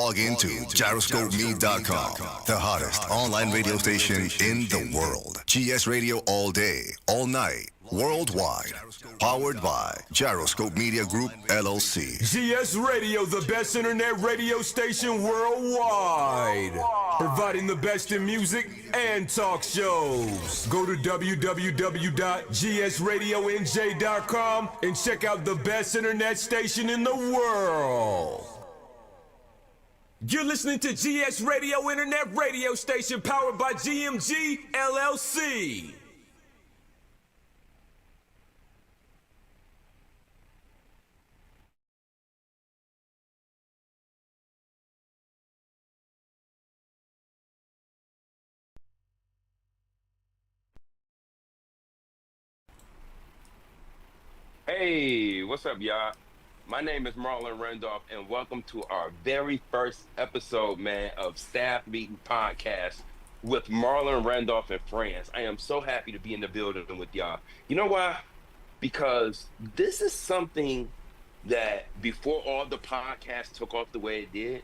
Log into gyroscopeme.com, the hottest online radio station in the world. GS Radio all day, all night, worldwide. Powered by Gyroscope Media Group, LLC. GS Radio, the best internet radio station worldwide. Providing the best in music and talk shows. Go to www.gsradionj.com and check out the best internet station in the world. You're listening to GS Radio Internet Radio Station powered by GMG LLC. Hey, what's up, y'all? My name is Marlon Randolph, and welcome to our very first episode, man, of Staff Meeting Podcast with Marlon Randolph and friends. I am so happy to be in the building with y'all. You know why? Because this is something that before all the podcasts took off the way it did,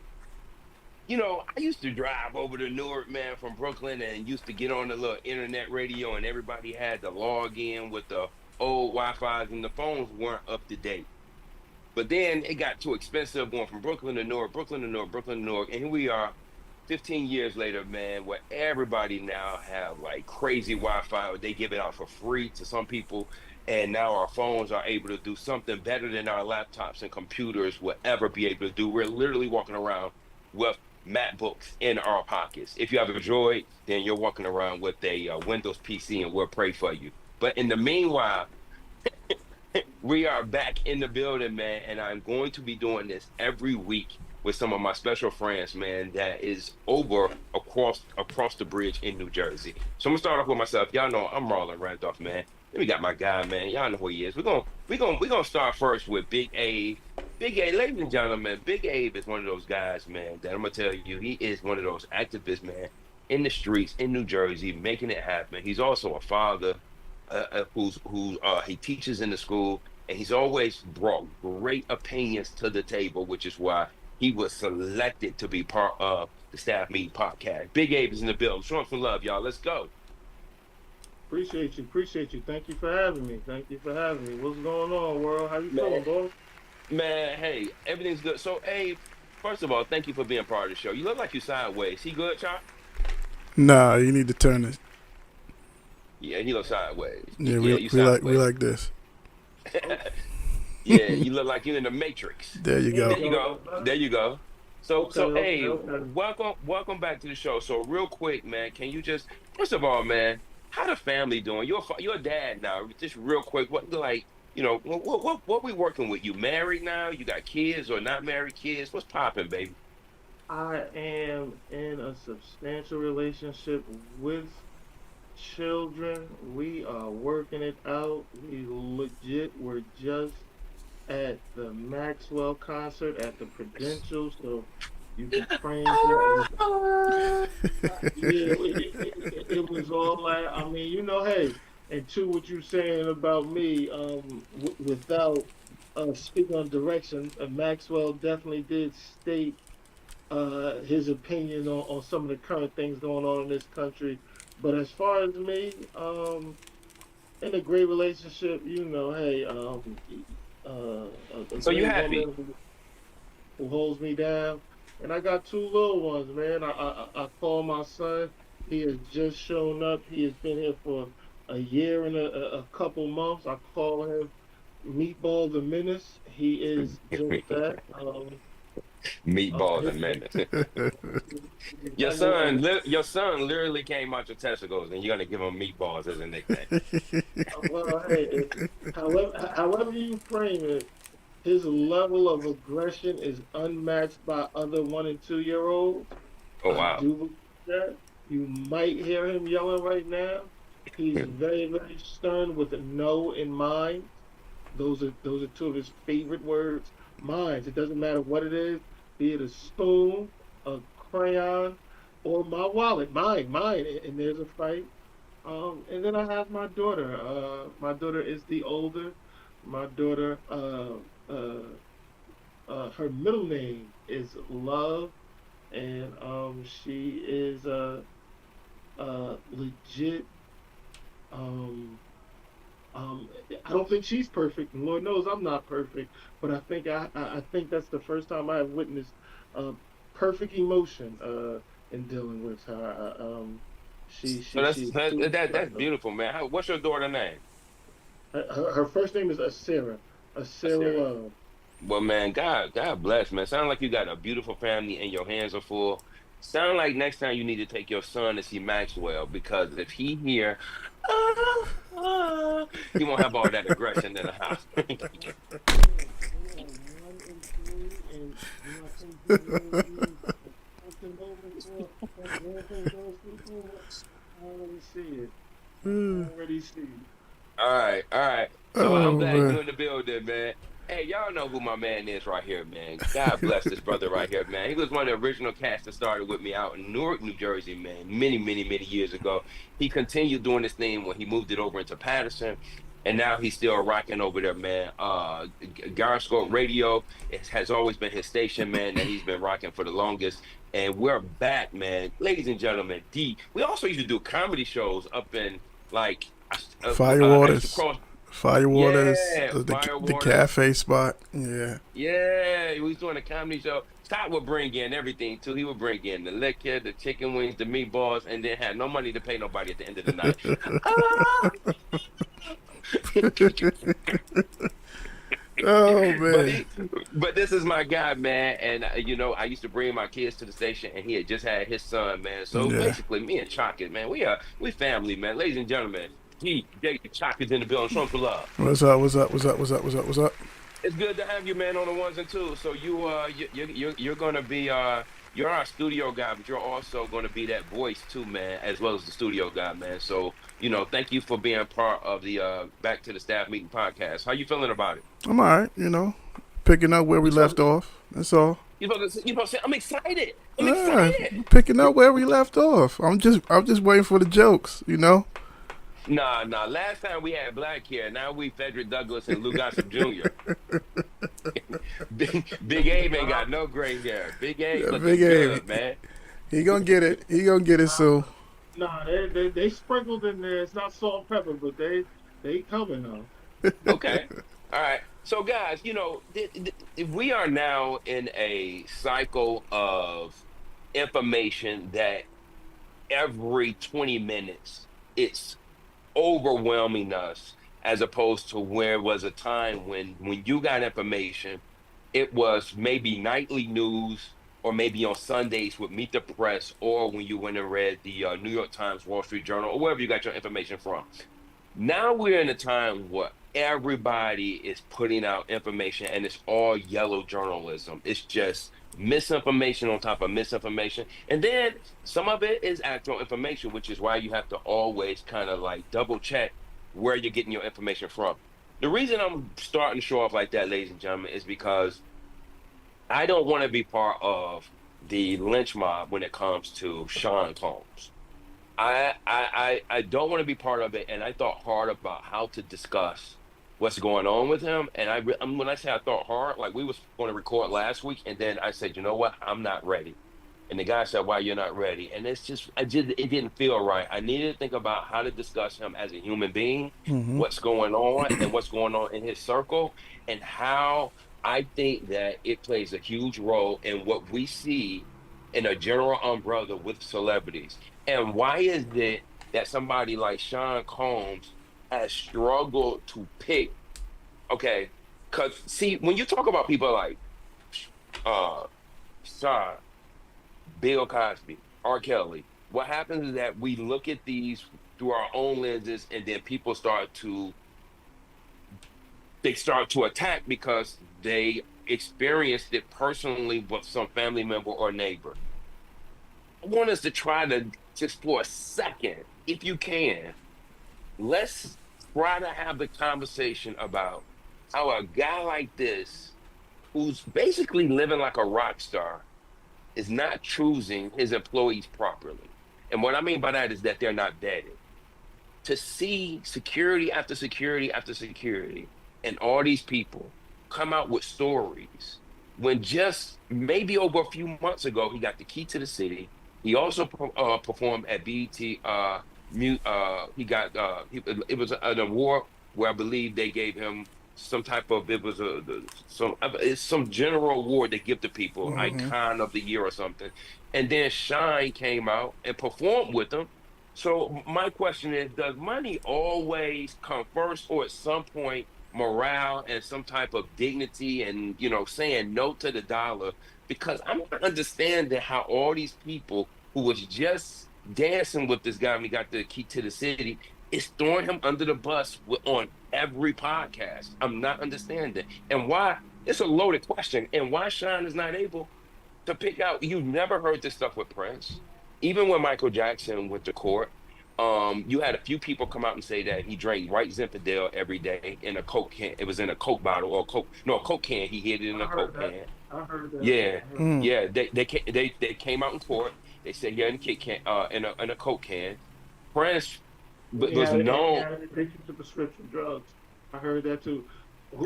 you know, I used to drive over to Newark, man, from Brooklyn, and used to get on the little internet radio, and everybody had to log in with the old Wi-Fi's, and the phones weren't up to date. But then it got too expensive going from Brooklyn to Newark, Brooklyn to Newark, Brooklyn to Newark. And here we are 15 years later, man, where everybody now have like crazy Wi-Fi. They give it out for free to some people. And now our phones are able to do something better than our laptops and computers will ever be able to do. We're literally walking around with MacBooks in our pockets. If you have a Droid, then you're walking around with a Windows PC, and we'll pray for you. But in the meanwhile, we are back in the building, man, and I'm going to be doing this every week with some of my special friends, man, that is over across the bridge in New Jersey. So I'm gonna start off with myself. Y'all know I'm Marlon Randolph, man. Then we got my guy, man. Y'all know who he is. We're gonna start first with Big Abe. Big Abe, ladies and gentlemen, Big Abe is one of those guys, man, that I'm gonna tell you, he is one of those activists, man, in the streets in New Jersey, making it happen. He's also a father. He teaches in the school, and he's always brought great opinions to the table, which is why he was selected to be part of the Staff Meeting Podcast. Big Abe is in the building. Show him some love, y'all. Let's go. Appreciate you. Thank you for having me. What's going on, world? How you feeling, bro? Man, hey, everything's good. So, Abe, first of all, thank you for being part of the show. You look like you sideways. He good, Chop? Nah, you need to turn it. Yeah, he looks sideways. Yeah, we like this. Yeah, you look like you're in the Matrix. There you go. There you go. So hey, okay. welcome back to the show. So real quick, man, can you just first of all, man, how the family doing? You're a dad now. Just real quick, what we working with? You married now? You got kids or not married kids? What's popping, baby? I am in a substantial relationship with children. We are working it out. We legit were just at the Maxwell concert at the Prudential, so you can train it was all like, I mean, you know, hey, and to what you're saying about me, without speaking on direction, Maxwell definitely did state his opinion on some of the current things going on in this country. But as far as me, in a great relationship, you know, hey, so you happy? Who holds me down, and I got two little ones, man. I call my son. He has just shown up. He has been here for a year and a couple months. I call him Meatball the Menace. He is just that. Meatball the Menace. Your son literally came out your testicles, and you're gonna give him meatballs as a nickname. Well, hey, however you frame it, his level of aggression is unmatched by other 1 and 2 year olds. Oh wow! I do believe that. You might hear him yelling right now. He's very, very stern with a no in mind. Those are two of his favorite words. Minds. It doesn't matter what it is, be it a spoon, a crayon, or my wallet. Mine. And there's a fight. And then I have my daughter. My daughter is the older. My daughter, her middle name is Love. and she is legit. Um, um, I don't think she's perfect, and Lord knows I'm not perfect. But I think that's the first time I have witnessed uh, perfect emotion in dealing with her. So that's she's super that's special. beautiful, man. What's your daughter name? Her first name is Asira. Asira Sarah. Love. Well, man, God bless, man. Sound like you got a beautiful family and your hands are full. Sound like next time you need to take your son to see Maxwell because if he hear, ah, he won't have all that aggression in the house. They are 1 and 3, and when I say get ready, something over for grandparents don't sleep over. I already see it. I already see it. All right. So I'm Oh glad man. you in the building, man. Hey, y'all know who my man is right here, man. God bless this brother right here, man. He was one of the original cats that started with me out in Newark, New Jersey, man, many years ago. He continued doing this thing when he moved it over into Patterson, and now he's still rocking over there, man. Gyroscope Radio has always been his station, man, that he's been rocking for the longest. And we're back, man. Ladies and gentlemen, D. We also used to do comedy shows up in like I used to Firewaters. cross. Firewaters. Yeah, The Firewaters. cafe spot. Yeah. Yeah, he was doing a comedy show. Scott would bring in everything too. He would bring in the liquor, the chicken wings, the meatballs, and then had no money to pay nobody at the end of the night. Ah! Oh but man. he, but this is my guy, man. And I used to bring my kids to the station, and he had just had his son, man. So Yeah. basically, me and Chalk, man, we family, man. Ladies and gentlemen, he, Jay Chalk is in the building. Show him some love. What's up? What's up? What's up? What's up? What's up? What's up? It's good to have you, man, on the ones and twos. So you're gonna be you're our studio guy, but you're also gonna be that voice too, man, as well as the studio guy, man. So thank you for being part of the Back to the Staff Meeting podcast. How you feeling about it? I'm alright, picking up where we You supposed left to, off. That's all. you supposed to say I'm excited. I'm Yeah, excited. picking up where we left off. I'm just waiting for the jokes. Nah. Last time we had black hair. Now we Frederick Douglass and Lou Gossett Jr. Big Abe ain't Nah, got no gray hair. Big Abe Yeah, Big looking Abe. good, man. He gonna get it. He gonna get it nah, soon. nah. They sprinkled in there. It's not salt and pepper, but they coming though. Okay. All right. So, guys, we are now in a cycle of information that every 20 minutes it's overwhelming us, as opposed to where was a time when you got information, it was maybe nightly news or maybe on Sundays with Meet the Press, or when you went and read the New York Times, Wall Street Journal, or wherever you got your information from. Now we're in a time where everybody is putting out information and it's all yellow journalism. It's just misinformation on top of misinformation. And then some of it is actual information, which is why you have to always kind of like double check where you're getting your information from. The reason I'm starting to show off like that, ladies and gentlemen, is because I don't want to be part of the lynch mob when it comes to Sean Combs. I don't want to be part of it, and I thought hard about how to discuss what's going on with him. And when I say I thought hard, like we was going to record last week, and then I said, you know what, I'm not ready. And the guy said, why you're not ready? And it didn't feel right. I needed to think about how to discuss him as a human being, Hmm. what's going on, and what's going on in his circle, and how I think that it plays a huge role in what we see in a general umbrella with celebrities. And why is it that somebody like Sean Combs has struggled to pick? Okay, because see, when you talk about people like uh Sean, Bill Cosby, R. Kelly, what happens is that we look at these through our own lenses, and then people start to attack because they experienced it personally with some family member or neighbor. I want us to try to just for a second, if you can, let's try to have the conversation about how a guy like this, who's basically living like a rock star, is not choosing his employees properly. And what I mean by that is that they're not vetted. To see security after security after security and all these people come out with stories when just maybe over a few months ago he got the key to the city. He also performed at BET. He got it was an award where I believe they gave him some type of it was some it's some general award they give to people, icon of the year or something. And then Shine came out and performed with him. So my question is, does money always come first, or at some point morale and some type of dignity and saying no to the dollar? Because I'm not understanding how all these people who was just dancing with this guy when he got the key to the city is throwing him under the bus on every podcast. I'm not understanding. And why, it's a loaded question, and why Sean is not able to pick out. You've never heard this stuff with Prince. Even when Michael Jackson went to court, you had a few people come out and say that he drank white Zinfandel every day in a Coke can. It was in a Coke bottle or Coke, no, a Coke can. He hid it in I a heard Coke that. can. I heard that. Yeah, I heard that. yeah. They came out in court. They said yeah, in a Kit can, in a Coke can. Prince was And he known. had an addiction to prescription drugs. I heard that too.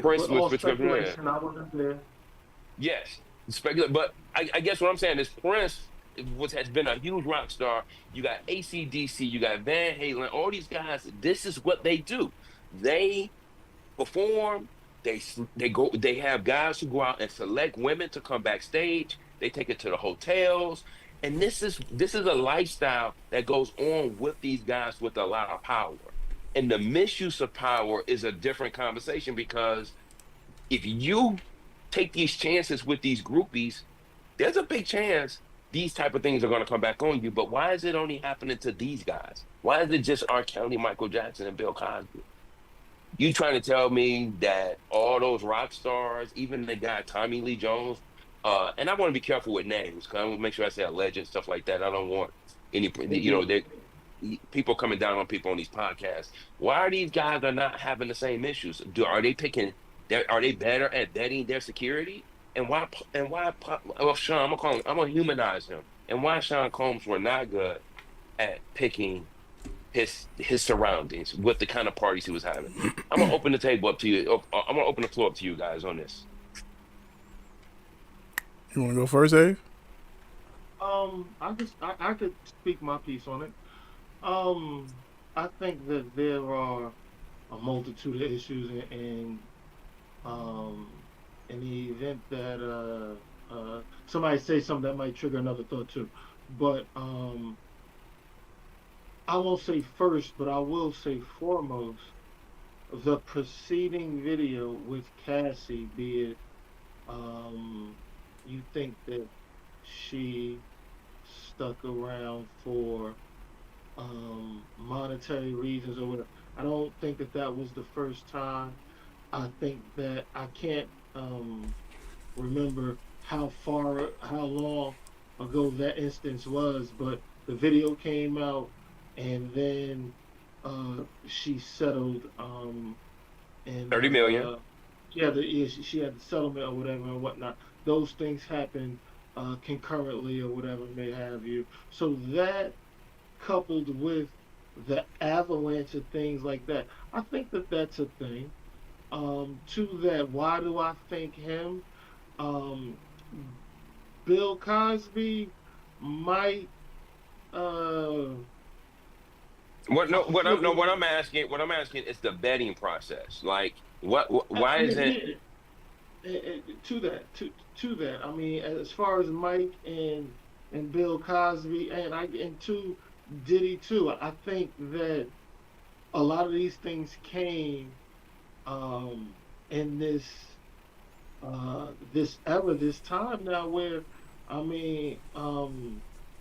Prince But was all prescription. Yeah. speculation. I wasn't there. Yes, speculate. But I guess what I'm saying is Prince has been a huge rock star. You got AC/DC, you got Van Halen, all these guys. This is what they do. They perform. They have guys who go out and select women to come backstage. They take it to the hotels, and this is a lifestyle that goes on with these guys with a lot of power. And the misuse of power is a different conversation because if you take these chances with these groupies, there's a big chance these type of things are going to come back on you. But why is it only happening to these guys? Why is it just R. Kelly, Michael Jackson, and Bill Cosby? You trying to tell me that all those rock stars, even the guy Tommy Lee Jones, and I want to be careful with names because I want to make sure I say alleged and stuff like that. I don't want any, people coming down on people on these podcasts. Why are these guys are not having the same issues? Are they picking? Are they better at vetting their security? And Well, Sean, I'm gonna call him. I'm gonna humanize him. And why Sean Combs were not good at picking his surroundings with the kind of parties he was having. I'm gonna open the table up to you. I'm gonna open the floor up to you guys on this. You want to go first, Dave? I could speak my piece on it. Um, I think that there are a multitude of issues, um, in the event that somebody say something that might trigger another thought too. But I won't say first, but I will say foremost, the preceding video with Cassie, be it you think that she stuck around for monetary reasons or whatever. I don't think that that was the first time. I think that I can't remember how long ago that instance was, but the video came out, and then she settled, and 30 million. she had the settlement or whatever and whatnot. Those things happen concurrently or whatever may have you. So that coupled with the avalanche of things like that, I think that that's a thing. To that, why do I think him? Um, Bill Cosby might. What I no what feel I'm no what I'm asking is the vetting process. Like why yeah, isn't to that. I mean, as far as Mike and Bill Cosby and to Diddy too. I think that a lot of these things came in this era, this time now, where I mean,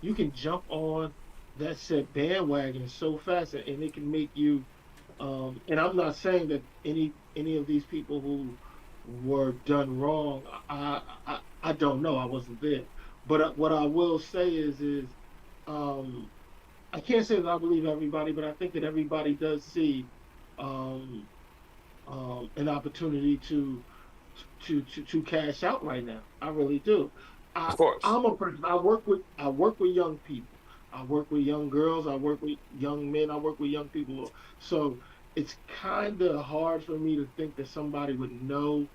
you can jump on that said bandwagon so fast, and it can make you. And I'm not saying that any of these people who were done wrong, I don't know. I wasn't there, but what I will say is um, I can't say that I believe everybody, but I think that everybody does see um, an opportunity to cash out right now. I really do. of course. I'm a person. I work with young people. I work with young girls. I work with young men. I work with young people. So it's kind of hard for me to think that somebody would know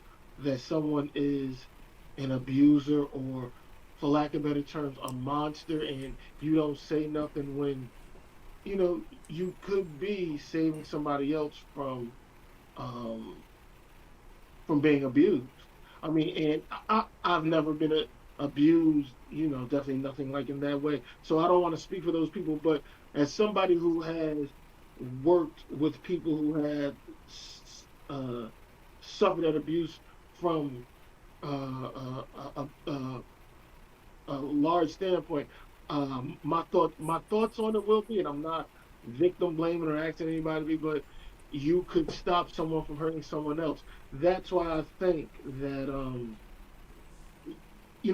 that someone is an abuser or, for lack of better terms, a monster, and you don't say nothing when you could be saving somebody else um, from being abused. I mean, and I've never been abused, definitely nothing like in that way. So I don't want to speak for those people, but as somebody who has worked with people who had suffered that abuse from a large standpoint, my thoughts on it will be, and I'm not victim blaming or asking anybody to be, but you could stop someone from hurting someone else. That's why I think that a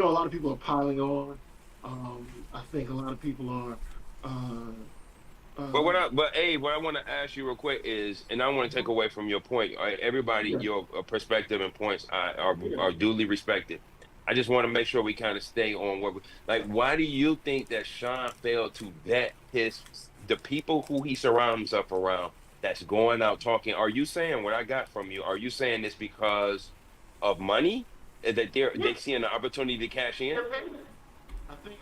lot of people are piling on. I think a lot of people are uh, But uh, what I want to ask you real quick is, and I want to take away from your point. All right, everybody, yeah, your perspective and points yeah. are duly respected. I just want to make sure we kind of stay on what like. Why do you think that Sean failed to vet the people who he surrounds himself around that's going out talking? Are you saying what I got from you? Are you saying this because of money, that they seeing an opportunity to cash in? I think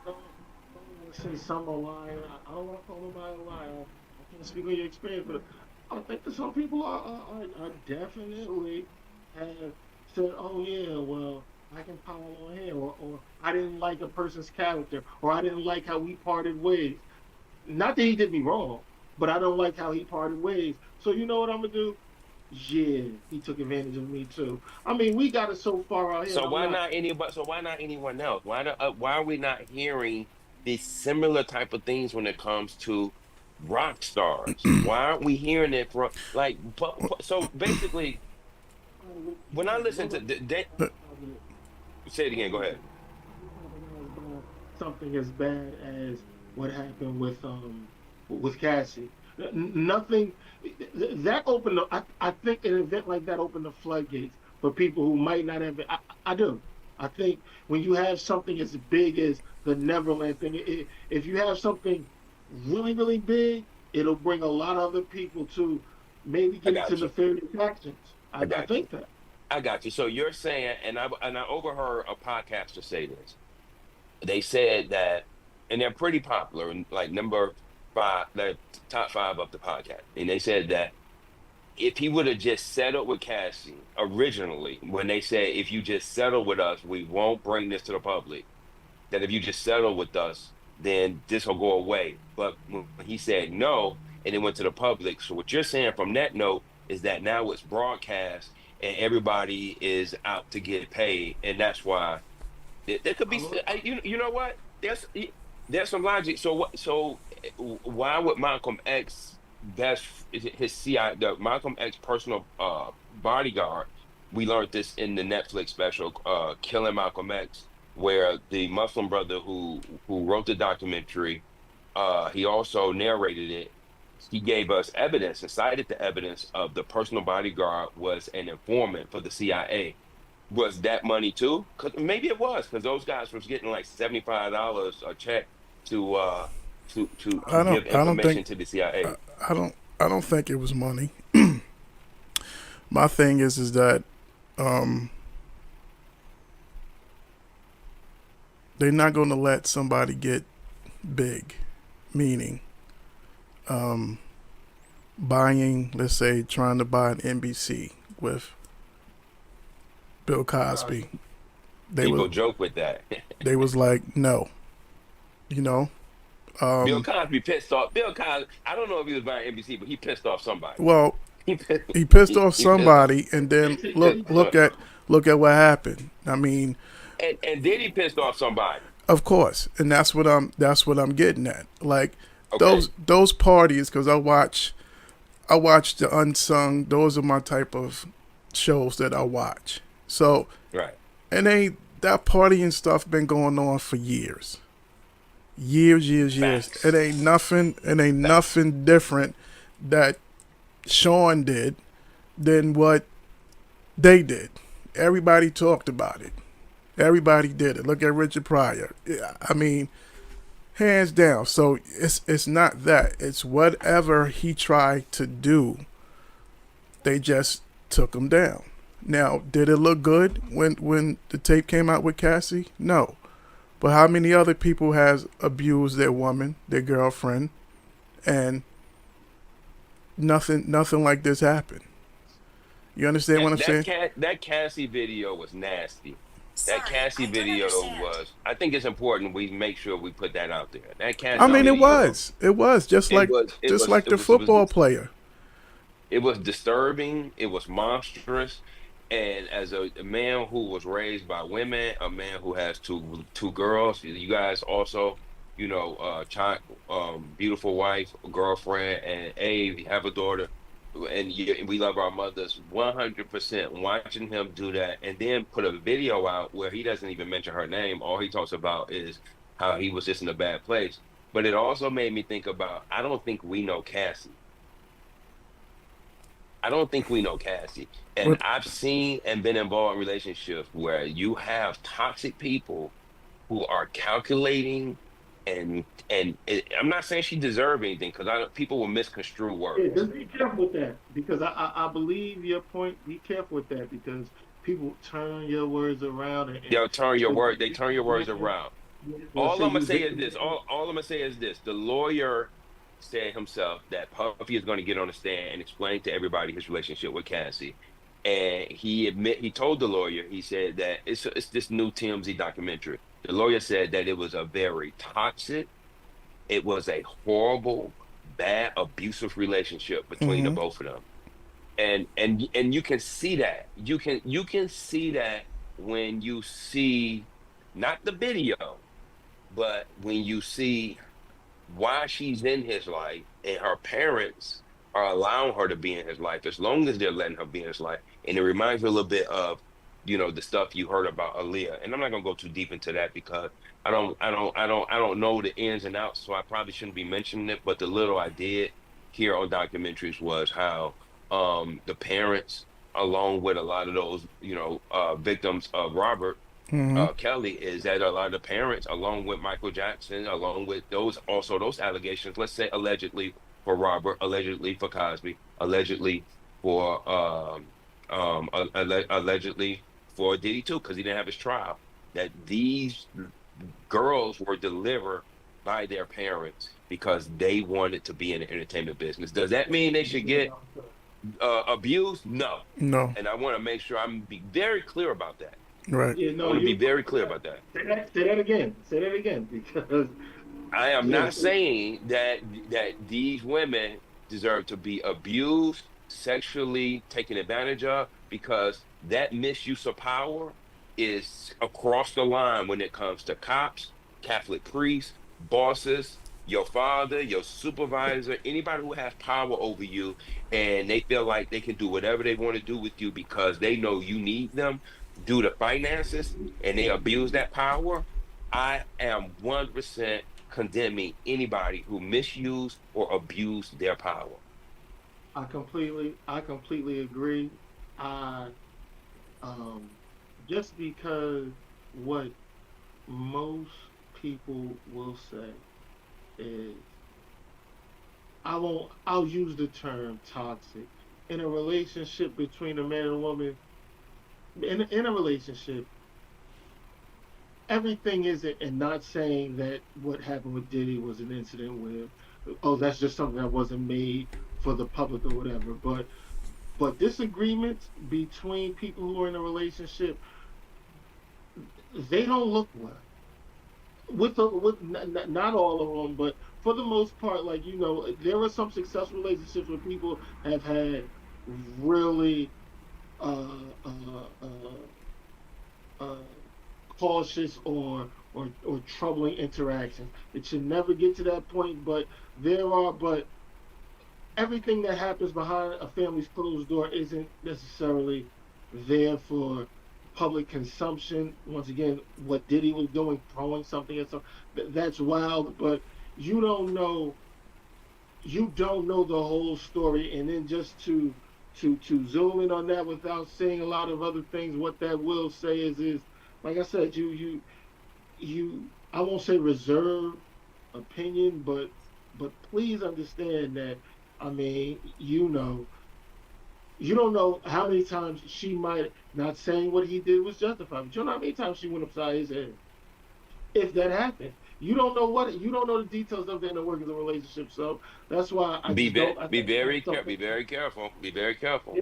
I don't want to say some are lying. I don't want to call nobody a liar. I can't speak on your experience, but I think that some people are definitely have said, "Oh yeah, well, I can pile on him," or "I didn't like a person's character," or "I didn't like how we parted ways." Not that he did me wrong, but I don't like how he parted ways. So you know what I'm gonna do? Yeah, he took advantage of me too. I mean, we got it so far out here, and So I'm why not. not anybody? So why not anyone else? Why are we not hearing these similar type of things when it comes to rock stars? Why aren't we hearing it from like? So basically, when I listen to say it again. Go ahead. Something as bad as what happened with Cassie. Nothing that opened. I think an event like that opened the floodgates for people who might not have been. I do. I think when you have something as big as the Neverland thing, if you have something really really big, it'll bring a lot of other people to maybe I get into got you. nefarious actions. I I got you. think that. I got you. So you're saying, and I overheard a podcaster say this. They said that, and they're pretty popular, and like number five, the top five of the podcast, and they said that if he would have just settled with Cassie originally, when they said, if you just settle with us, we won't bring this to the public, that if you just settle with us, then this will go away. But when he said no, and it went to the public. So what you're saying from that note is that now it's broadcast and everybody is out to get paid. And that's why there could be, you know what? There's some logic. So what? So why would Malcolm X best his CI the Malcolm X personal bodyguard? We learned this in the Netflix special, Killing Malcolm X, where the Muslim brother who wrote the documentary, he also narrated it. He gave us evidence and cited the evidence of the personal bodyguard was an informant for the CIA. Was that money too? Cause maybe it was, because those guys was getting like $75 a check to to I don't give I don't think information to the CIA. I don't I don't think it was money. My thing is that um, they're not going to let somebody get big, meaning buying, let's say, trying to buy an NBC with Bill Cosby. They People was joke with that. they was like, no, you know. Bill Um, Cosby pissed off. Bill Cosby, I don't know if he was buying NBC, but he pissed off somebody. well, He pissed, he pissed off he pissed off. somebody, and then look at what happened. I mean, And then he pissed off somebody. of course, and that's what I'm getting at. Like Okay. those parties, because I watch the unsung. Those are my type of shows that I watch. So, Right. and that party and stuff been going on for years, years. Facts. It ain't nothing. It ain't Facts. nothing different that Sean did than what they did. Everybody talked about it. Everybody did it. Look at Richard Pryor. Yeah, I mean, hands down. So it's not that. It's whatever he tried to do. They just took him down. Now, did it look good when the tape came out with Cassie? No. But how many other people has abused their woman, their girlfriend, and nothing like this happened? You understand what I'm saying? That Cassie video was nasty. That Sorry, Cassie I don't video understand. was. I think it's important we make sure we put that out there. That I Cassie mean, it video, was. It was just it like was, it just was, like it the was, it was, football player. it was disturbing. It was monstrous. And as a man who was raised by women, a man who has two girls, you guys also, child, beautiful wife, girlfriend, and have a daughter, and we love our mothers 100%. Watching him do that, and then put a video out where he doesn't even mention her name. All he talks about is how he was just in a bad place. But it also made me think about, I don't think we know Cassie. I don't think we know Cassie. And But I've seen and been involved in relationships where you have toxic people who are calculating I'm not saying she deserved anything because people will misconstrue Yeah, words. just be careful with that because I believe your point. Be careful with that because people turn your words around and They turn your words around. will All say I'm gonna you say is victim. this. All I'm gonna say is this. The lawyer said himself that Puffy is going to get on the stand and explain to everybody his relationship with Cassie. And he told the lawyer, he said that it's this new TMZ documentary. The lawyer said that it was a very toxic, it was a horrible, bad, abusive relationship between the hmm both of them. And you can see that. You can see that when you see not the video, but when you see why she's in his life and her parents are allowing her to be in his life as long as they're letting her be in his life. And it reminds me a little bit of, the stuff you heard about Aaliyah. And I'm not gonna go too deep into that because I don't know the ins and outs, so I probably shouldn't be mentioning it. But the little I did hear on documentaries was how the parents, along with a lot of those, victims of Robert hmm Kelly, is that a lot of the parents, along with Michael Jackson, along with those allegations, let's say allegedly for Robert, allegedly for Cosby, allegedly for allegedly for Diddy too, because he didn't have his trial, that these girls were delivered by their parents because they wanted to be in the entertainment business. Does that mean they should get abused? No. no, And I want to make sure I'm be very clear about that. right. Yeah, I no, want to be you very clear about that. say that again. Say that again because I am not yes, saying that these women deserve to be abused, sexually taken advantage of, because that misuse of power is across the line when it comes to cops, Catholic priests, bosses, your father, your supervisor, anybody who has power over you, and they feel like they can do whatever they want to do with you because they know you need them due to finances, and they abuse that power. I am 1% condemning anybody who misuse or abuse their power. I completely agree. I um just because what most people will say is I'll use the term toxic in a relationship between a man and a woman. In a relationship, everything isn't, and not saying that what happened with Diddy was an incident where, oh, that's just something that wasn't made for the public or whatever. But disagreements between people who are in a relationship, they don't look well. Not all of them, but for the most part, like there are some successful relationships where people have had really uh, uh, uh, uh, cautious or troubling interactions. It should never get to that point, but but everything that happens behind a family's closed door isn't necessarily there for public consumption. Once again, what Diddy was doing, throwing something at some, that's wild, but you don't know you don't know the whole story, and then just to zoom in on that without saying a lot of other things, what that will say is like I said, I won't say reserve opinion, but please understand that I mean, You don't know how many times she might not saying what he did was justified, but you don't know how many times she went upside his head. If that happened, you don't know the details of the inner workings of the relationship. So that's why I Be just very, don't. I be think that's very careful. Be something. very careful. Be very careful. Yeah,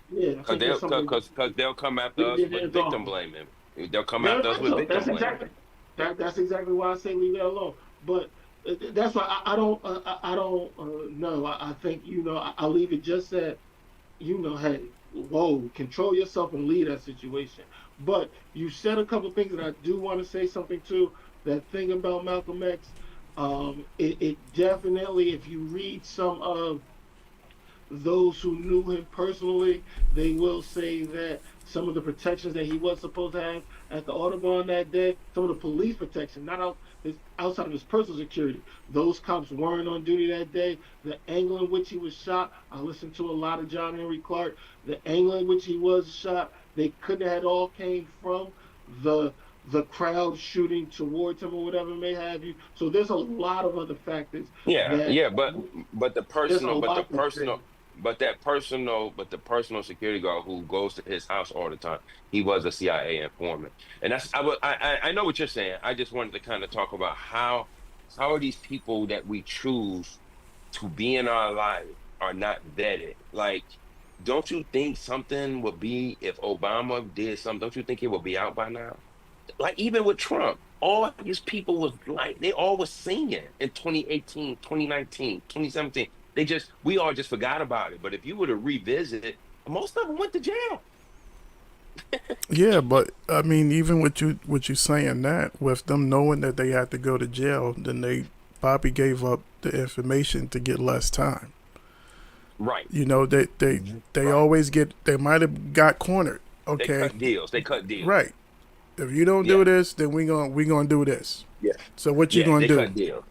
yeah, I Cause think that's they'll, cause, something cause, cause they'll come after leave us their with hands off victim of. blaming. They'll come Very after us much with so. victim blaming. That's exactly why I say leave that alone. But that's why I don't I don't know. I think I leave it just at hey, whoa, control yourself and lead that situation. But you said a couple things, and I do want to say something too. That thing about Malcolm X, it definitely, if you read some of those who knew him personally, they will say that some of the protections that he was supposed to have at the Audubon that day, some of the police protection, not outside of his personal security, those cops weren't on duty that day. The angle in which he was shot, I listened to a lot of John Henry Clark. The angle in which he was shot, they couldn't have all came from the the crowd shooting towards him or whatever may have you. So there's a lot of other factors Yeah, that yeah, but the there's a personal, but the lot to personal, say. but the personal security guard who goes to his house all the time, he was a CIA informant, and that's I know what you're saying. I just wanted to kind of talk about how are these people that we choose to be in our life are not vetted. Like, don't you think something would be if Obama did something? Don't you think it would be out by now? Like even with Trump, all his people was like they all was singing in 2018, 2019, 2017. We all just forgot about it. But if you were to revisit it, most of them went to jail. Yeah, but I mean, even with you saying that, with them knowing that they had to go to jail, then they probably gave up the information to get less time. Right. You know, they Right. always get they might have got cornered. They Okay, cut deals. They cut deals. right. If you don't do Yeah. this, then we gonna do this. Yeah. So what you Yeah. gonna They do? cut deals.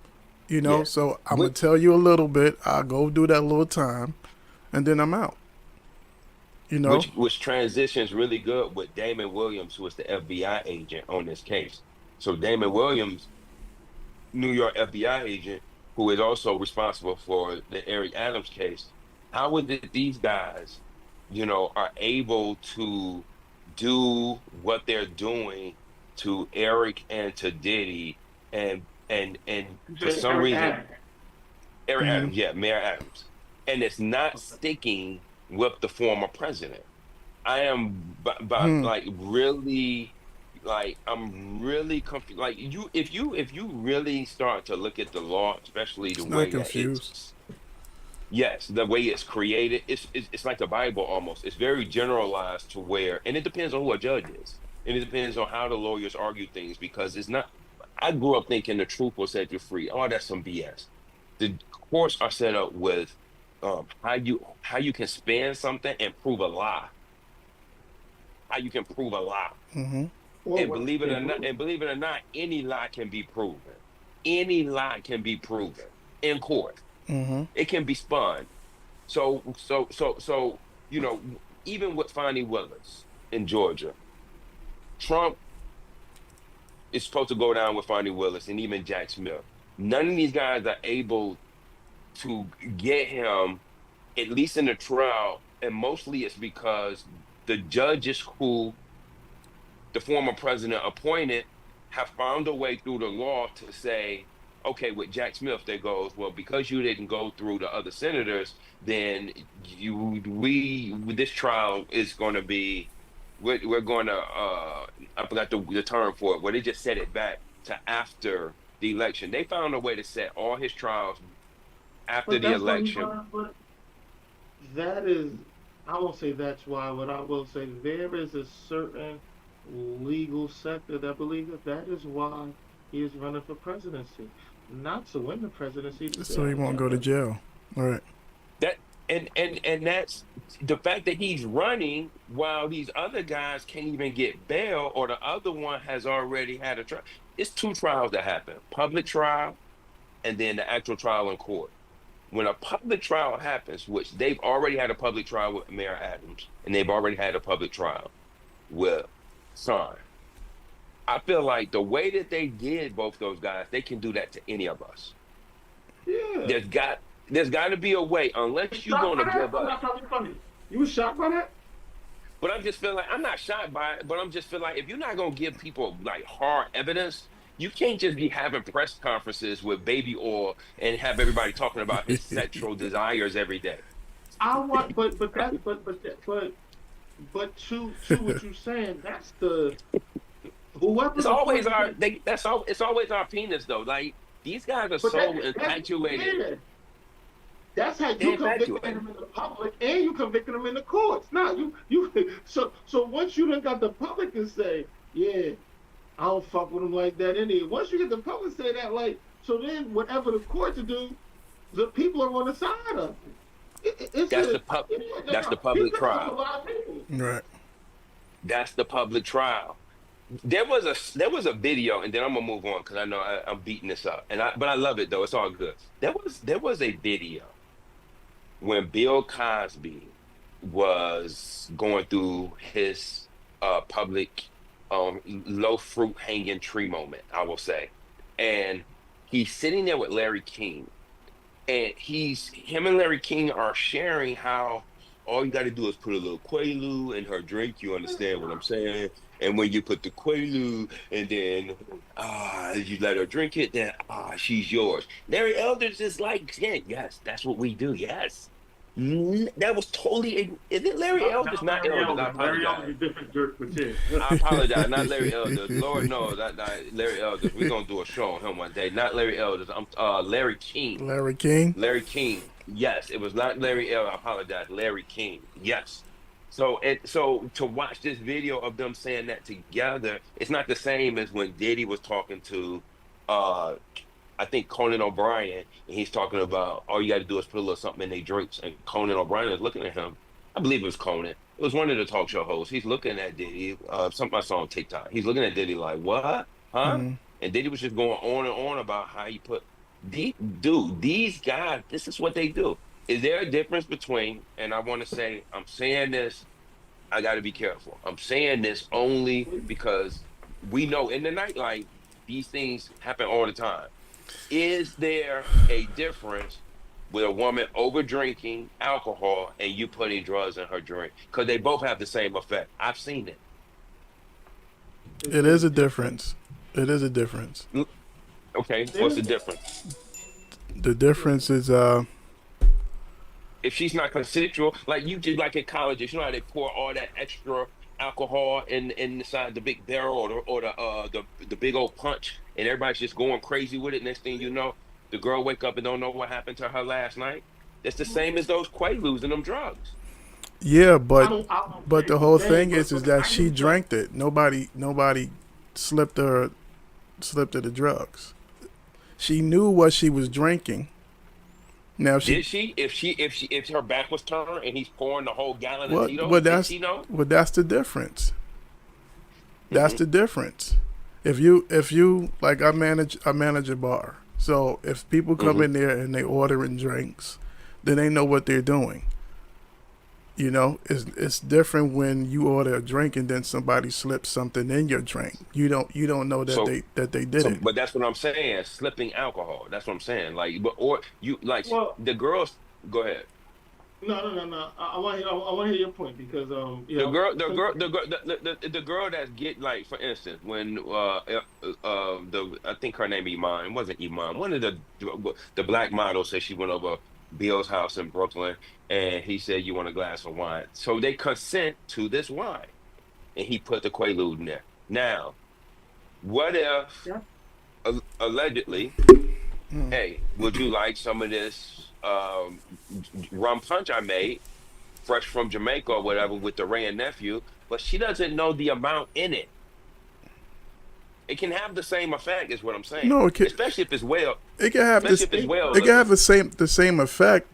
You know, Yeah. so I'm gonna Which tell you a little bit. I'll go do that little time, and then I'm out. You know, which transitions really good with Damon Williams, who was the FBI agent on this case. So Damon Williams, New York FBI agent, who is also responsible for the Eric Adams case. How is it these guys, are able to do what they're doing to Eric and to Diddy and for some Eric reason Adams. Eric hmm Adams, yeah, Mayor Adams, and it's not Okay. sticking with the former president. I am but hmm, like really like I'm really confused. Like if you really start to look at the law, especially the it's not way that confused. it's yes, the way it's created, it's like the Bible almost. It's very generalized to where, and it depends on who a judge is, and it depends on how the lawyers argue things because it's not. I grew up thinking the truth will set you free. Oh, that's some BS. The courts are set up with how you can spin something and prove a lie. How you can prove a lie. Hmm. Or And what you can prove. believe it or not, any lie can be proven. Any lie can be proven in court. Hmm. It can be spun. So, even with Fonnie Willis in Georgia, Trump is supposed to go down with Fonnie Willis and even Jack Smith. None of these guys are able to get him, at least in the trial, and mostly it's because the judges who the former president appointed have found a way through the law to say, okay, with Jack Smith, there goes, well, because you didn't go through the other senators, then this trial is going to be, we're going to, I forgot the term for it, where they just set it back to after the election. They found a way to set all his trials after But the that's why he election. brought but that is I won't say that's why, but I will say there is a certain legal sector that believe that that is why he is running for presidency. Not to win the presidency, to stay So he out of won't go to jail. jail. All right. That and that's the fact that he's running while these other guys can't even get bail, or the other one has already had a trial. It's two trials that happen: public trial and then the actual trial in court. When a public trial happens, which they've already had a public trial with Mayor Adams, and they've already had a public trial with Son. I feel like the way that they did both those guys, they can do that to any of us. Yeah. There's got there's got to be a way, unless It's you're not going to fair. give I'm us. not trying to be funny. You was shocked by that? But I'm just feeling like I'm not shocked by it, but I'm just feeling like if you're not gonna give people like hard evidence, you can't just be having press conferences with baby oil and have everybody talking about his sexual desires every day. I want, but that, but to what you saying, that's the whoever It's the fuck always is our that. they that's all it's always our penis though. Like these guys are But so that's infatuated. yeah. That's how They're you convicting infatuated. them in the public, and you convicting them in the courts. Now you so once you done got the public to say, yeah, I don't fuck with them like that anyway. Once you get the public to say that, like, so then whatever the court to do, the people are on the side of it's That's a the pub that's the he public pissed off a trial. lot of people. Right. That's the public trial. There was a video, and then I'm gonna move on because I know I'm beating this up, but I love it though. It's all good. There was a video when Bill Cosby was going through his public low fruit hanging tree moment, I will say, and he's sitting there with Larry King, and him and Larry King are sharing how all you got to do is put a little Quaalude in her drink. You understand what I'm saying? And when you put the Quaalude and then you let her drink it, then she's yours. Larry Elders is like, yeah, yes, that's what we do. Yes. That was totally. Is it Larry Elders? Not Not Larry Elders. I Elder. Larry Elder's apologize. a different jerk, but yeah. I apologize. Not Larry Elders. Lord knows, not Larry Elders. We're gonna do a show on him one day. Not Larry Elders. I'm Larry King. Larry King. Larry King. Yes, it was not Larry Elder. I apologize. Larry King. Yes. So to watch this video of them saying that together, it's not the same as when Diddy was talking to uh I think Conan O'Brien, and he's talking about all you got to do is put a little something in their drinks, and Conan O'Brien is looking at him. I believe it was Conan. It was one of the talk show hosts. He's looking at Diddy. Something I saw on TikTok. He's looking at Diddy like, "What? Huh?" Mhm. And Diddy was just going on and on about how you put, dude, these guys. This is what they do. Is there a difference between? And I want to say, I'm saying this. I got to be careful. I'm saying this only because we know in the nightlife these things happen all the time. Is there a difference with a woman over drinking alcohol and you putting drugs in her drink? Because they both have the same effect. I've seen it. It is a difference. It is a difference. Okay, what's the difference? The difference is If she's not consensual, like you did, like in colleges, you know how they pour all that extra alcohol in inside the big barrel or the big old punch, and everybody's just going crazy with it. Next thing you know, the girl wake up and don't know what happened to her last night. That's the same as those Quaaludes and them drugs. yeah, I don't but the think whole they- thing but- is but that I she can- drank it. Nobody slipped her the drugs. She knew what she was drinking. Now Did she? If her back was turned and he's pouring the whole gallon of well, Tito's, well did that's she know? well that's the difference. That's the difference. If you like I manage a bar. So if people come in there and they ordering drinks, then they know what they're doing. You know, it's different when you order a drink and then somebody slips something in your drink. You don't know that So- they did it. But that's what I'm saying. Slipping alcohol. That's what I'm saying. Like, but or you like Well- the girls. Go ahead. No. I want to hear your point because you The know, the girl that's get like, for instance, when I think her name Iman, it wasn't Iman, one of the black models said she went over Bill's house in Brooklyn and he said, you want a glass of wine? So they consent to this wine, and he put the Quaalude in there. Now, what if Yeah. allegedly, hey, would you like some of this rum punch I made? Fresh from Jamaica or whatever with the Ray and nephew, but she doesn't know the amount in it. It can have the same effect, is what I'm saying. No, it can- especially if it's well. It can have this. Especially if it's well It can have the same effect.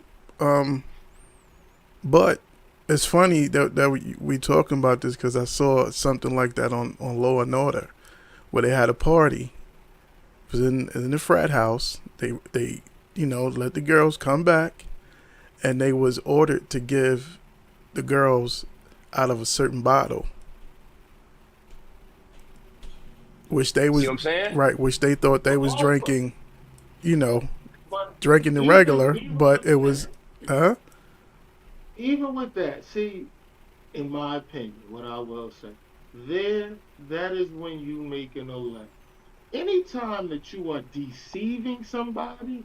But it's funny that we talking about this because I saw something like that on Law and Order, where they had a party. It was in the frat house. They let the girls come back, and they was ordered to give the girls out of a certain bottle, which they was See what I'm saying? right, which they thought they was drinking, but drinking the even- regular, even but it with was, that- even with that, see, in my opinion, what I will say, that is when you make an elect. Anytime that you are deceiving somebody,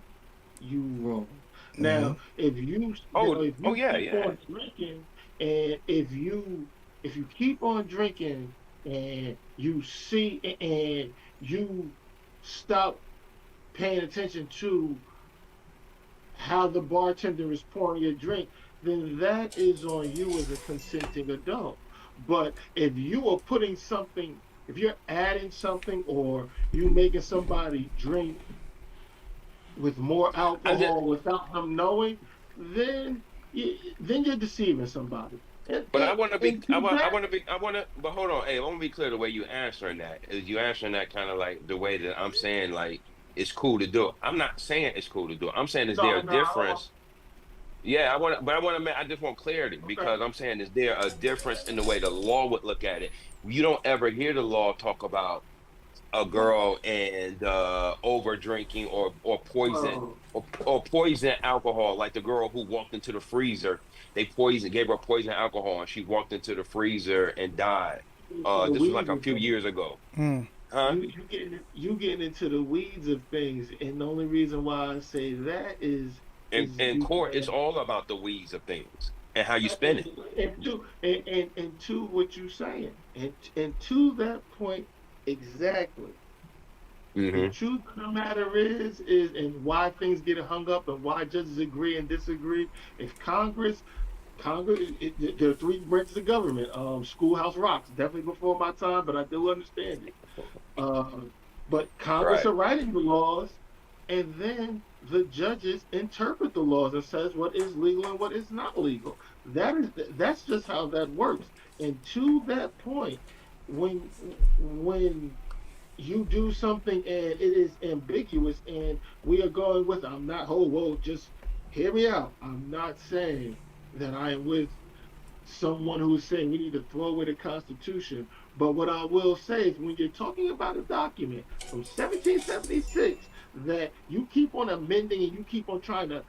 you wrong. Mm-hmm. Now, if you Oh, if oh you yeah, keep yeah. on drinking, and if you keep on drinking, and you see, and you stop paying attention to how the bartender is pouring your drink, then that is on you as a consenting adult. But if you are putting something, if you're adding something, or you making somebody drink with more I just, alcohol without them knowing, then you're deceiving somebody. And but I and, want to be, and to that, but hold on. Hey, I want to be clear the way you answering that is you answering that kind of like the way that I'm saying like it's cool to do it. I'm not saying it's cool to do it. I'm saying is there no, a no, I don't want. difference? Yeah, I want to, but I want to, I just want clarity Okay. because I'm saying is there a difference in the way the law would look at it? You don't ever hear the law talk about a Well, girl and over drinking or poison well, or poison alcohol, like the girl who walked into the freezer. They gave her poison alcohol, and she walked into the freezer and died. into the This was like weeds a of few things. years ago, Mm. huh? You getting into the weeds of things, and the only reason why I say that is In court, it's because all about the weeds of things and how you spin and, it. and to what you're saying, and to that point exactly. The Hmm. truth of the matter is and why things get hung up and why judges agree and disagree. If Congress, there are three branches of government. Schoolhouse rocks, definitely before my time, but I do understand it. Uh, but Congress Right. are writing the laws, and then the judges interpret the laws and says what is legal and what is not legal. That's just how that works. And to that point, when when you do something and it is ambiguous and we are going with, I'm not, oh whoa, just hear me out. I'm not saying that I am with someone who's saying we need to throw away the Constitution. But what I will say is when you're talking about a document from 1776 that you keep on amending and you keep on trying to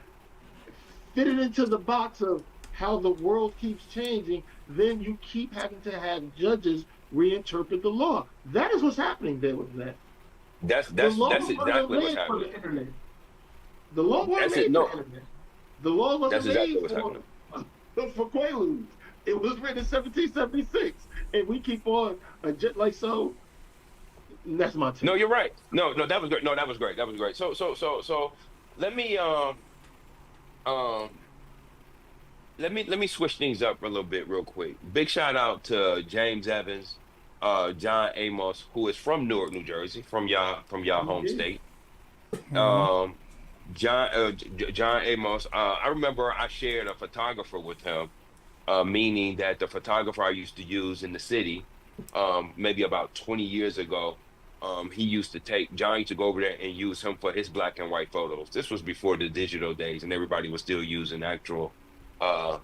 fit it into the box of how the world keeps changing, then you keep having to have judges reinterpret the law. That is what's happening there with that. That's The that's law that's wasn't exactly what's made for happening. the internet. The law wasn't That's it. made for No, the internet. The law that's wasn't exactly made what's happening. for Quaaludes. It was written in 1776, and we keep on like so. That's my No, take. you're right. No, no, that was great. No, that was great. That was great. So let me um let me switch things up a little bit real quick. Big shout out to James Evans, John Amos, who is from Newark, New Jersey, from y'all home Yeah. state. Mm-hmm. Um John Amos, I remember I shared a photographer with him, meaning that the photographer I used to use in the city, maybe about 20 years ago, he used to John used to go over there and use him for his black and white photos. This was before the digital days, and everybody was still using uh,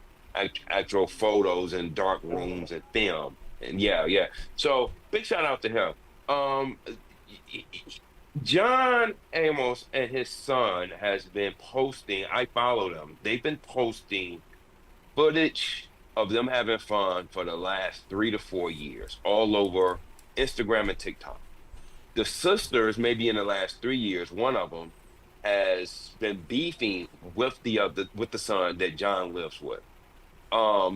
actual photos in dark rooms and film. And yeah, yeah. So big shout out to him. Um, John Amos and his son has been posting. I follow them. They've been posting footage of them having fun for the last 3 to 4 years, all over Instagram and TikTok. The sisters, maybe in the last 3 years, one of them has been beefing with the son that John lives with.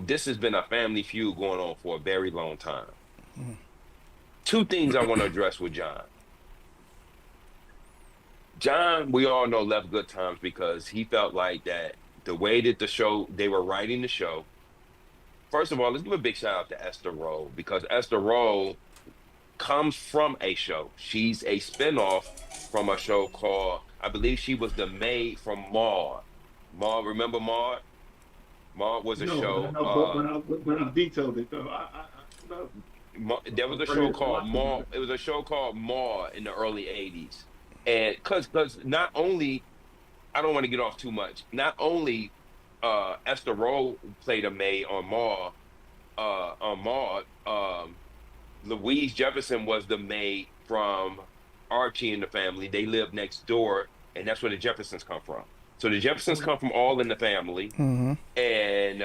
This has been a family feud going on for a very long time. Two things I want to address with John. John, we all know, left good times because he felt like that the way that they were writing the show. First of all, let's give a big shout out to Esther Roll because Esther Roll comes from a show. She's a spinoff from a show called, I believe she was the maid from Maud. Maud, remember Maud? Maud was a No, but I show. know, but I detailed it though. I know. There was I'm a show ready to called watch Maud. it. It was a show called Maud in the early '80s, and because not only, I don't want to get off too much. Not only Esther Roll played a maid on Maud. Louise Jefferson was the maid from Archie and the family. They lived next door, and that's where the Jeffersons come from. So the Jeffersons come from All in the Family, Mm-hmm. and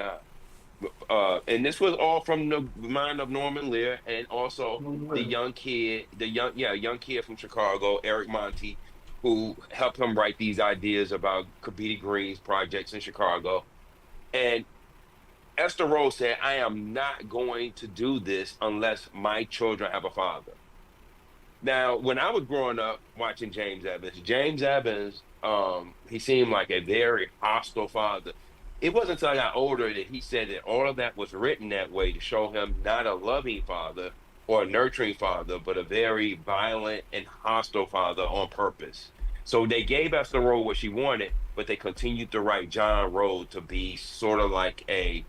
And this was all from the mind of Norman Lear, and also the young kid, young kid from Chicago, Eric Monty, who helped him write these ideas about Kabiti Green's projects in Chicago. And Esther Rose said, I am not going to do this unless my children have a father. Now, when I was growing up watching James Evans, he seemed like a very hostile father. It wasn't until I got older that he said that all of that was written that way to show him not a loving father or a nurturing father, but a very violent and hostile father on purpose. So they gave Esther Road what she wanted, but they continued to write John Road to be sort of like a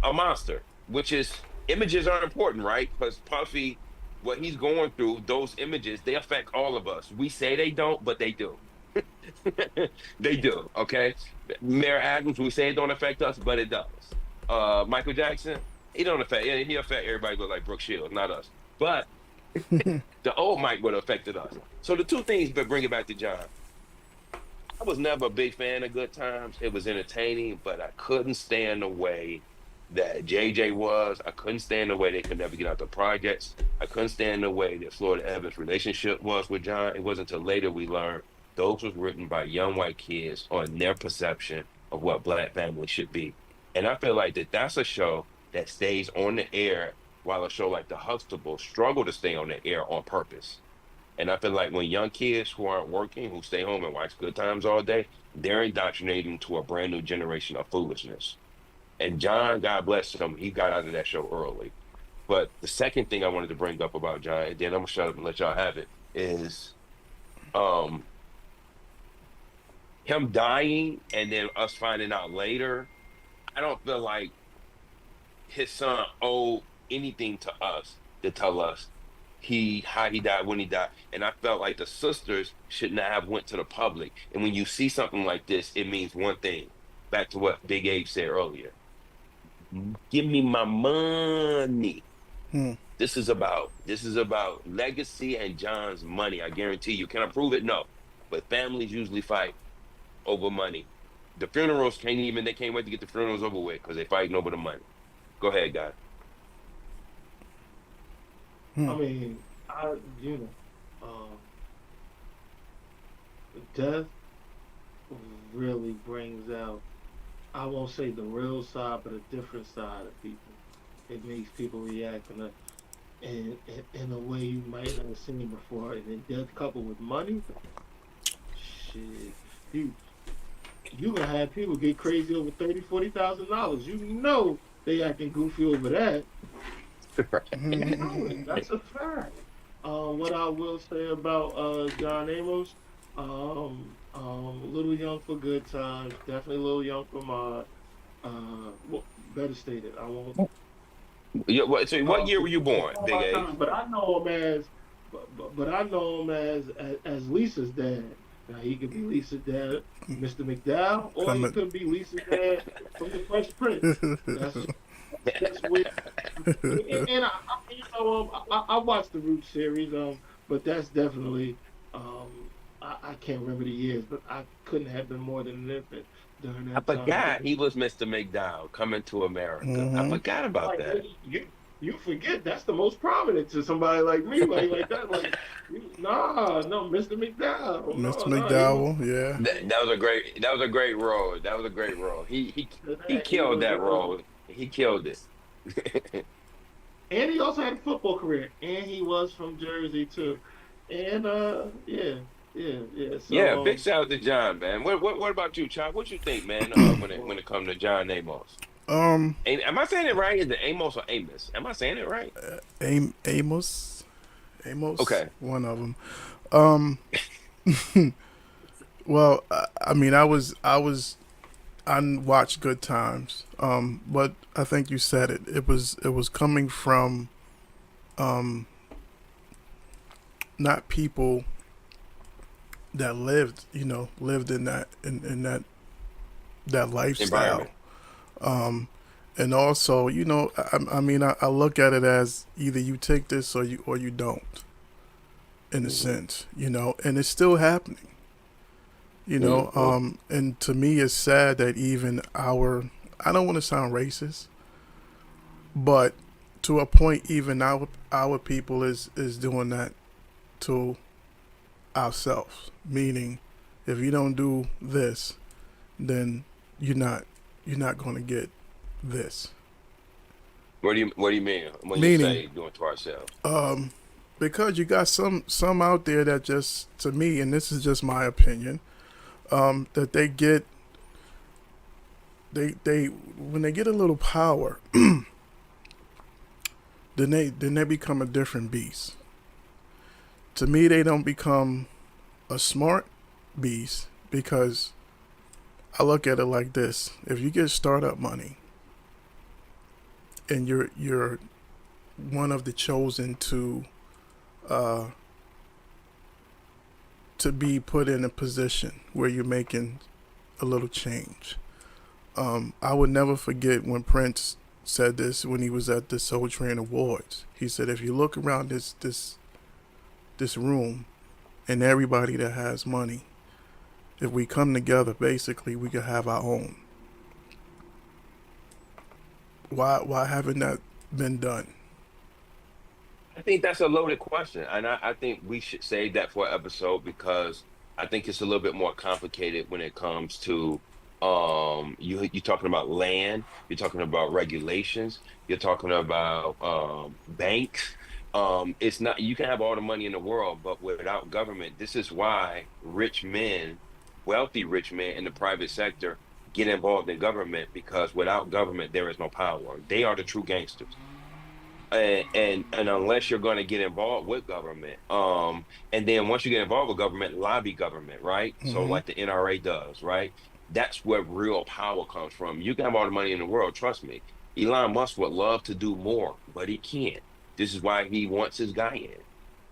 monster, which is images are important, right? Because Puffy, what he's going through, those images, they affect all of us. We say they don't, but they do. They do, okay? Mayor Adams, we say it don't affect us, but it does. Michael Jackson, he don't affect, yeah, he affect everybody but like Brooke Shields, not us. But the old Mike would have affected us. So the two things, but bring it back to John. I was never a big fan of Good Times. It was entertaining, but I couldn't stand the way that JJ was. I couldn't stand the way they could never get out the projects. I couldn't stand the way that Florida Evans' relationship was with John. It wasn't until later we learned those was written by young white kids on their perception of what Black family should be. And I feel like that's a show that stays on the air while a show like The Huxtables struggle to stay on the air on purpose. And I feel like when young kids who aren't working, who stay home and watch Good Times all day, they're indoctrinating to a brand new generation of foolishness. And John, God bless him, he got out of that show early. But the second thing I wanted to bring up about John, and then I'm gonna shut up and let y'all have it, is him dying and then us finding out later. I don't feel like his son owed anything to us to tell us how he died, when he died. And I felt like the sisters should not have went to the public. And when you see something like this, it means one thing. Back to what Big Abe said earlier. Give me my money. Hmm. This is about legacy and John's money. I guarantee you. Can I prove it? No. But families usually fight over money. The funerals they can't wait to get the funerals over with because they fighting over the money. Go ahead, guys. I mean, death really brings out, I won't say the real side, but a different side of people. It makes people react in a way you might not have seen before. And then death coupled with money, shit, you gonna have people get crazy over $30,000, $40,000. You know they acting goofy over that. That's a fact. What I will say about John Amos, a little young for Good Times, definitely a little young for Mod. Well, better stated. I won't. Yeah, so what year were you born, Big A? But I know him but I know him as Lisa's dad. Now he could be Lisa's dad, Mr. McDowell, or he could be Lisa's dad from the Fresh Prince. That's weird. And I watched the Root series, but that's definitely I can't remember the years, but I couldn't have been more than an infant during that time. I forgot he was Mr. McDowell coming to America. Mm-hmm. I forgot about that. You forget that's the most prominent to somebody like me, like that. Like, no, Mr. McDowell. Mr. McDowell, yeah. That was a great role. That was a great role. He killed that role. He killed it. And he also had a football career, and he was from Jersey too. And yeah. So, yeah, big shout out to John, man. What about you, Chop? What you think, man? When it comes to John Amos. Am I saying it right? Is it Amos or Amos? Am I saying it right? Amos. Okay. One of them. Well, I mean, I watched Good Times. But I think you said it. It was coming from, not people that lived in that lifestyle. And also, I mean, I look at it as either you take this or you don't, in a sense, and it's still happening, and to me, it's sad that even I don't want to sound racist, but to a point, even our people is doing that to ourselves. Meaning, if you don't do this, then you're not you're not going to get this. What do you mean when you Meaning, say doing to ourselves? because you got some out there that just, to me, and this is just my opinion, that they when they get a little power, then they become a different beast. To me, they don't become a smart beast because I look at it like this: if you get startup money and you're one of the chosen uh, to be put in a position where you're making a little change. I would never forget when Prince said this when he was at the Soul Train Awards. He said, "If you look around this room and everybody that has money, if we come together, basically we could have our own. Why haven't that been done?" I think that's a loaded question, and I think we should save that for an episode because I think it's a little bit more complicated when it comes to you're talking about land, you're talking about regulations, you're talking about banks. It's not you can have all the money in the world, but without government, this is why rich men, wealthy rich men in the private sector get involved in government because without government there is no power. They are the true gangsters and unless you're going to get involved with government and then once you get involved with government lobby government, right? So Hmm. like the NRA does, right? That's where real power comes from. You can have all the money in the world, trust me. Elon Musk would love to do more, but he can't. This is why he wants his guy in,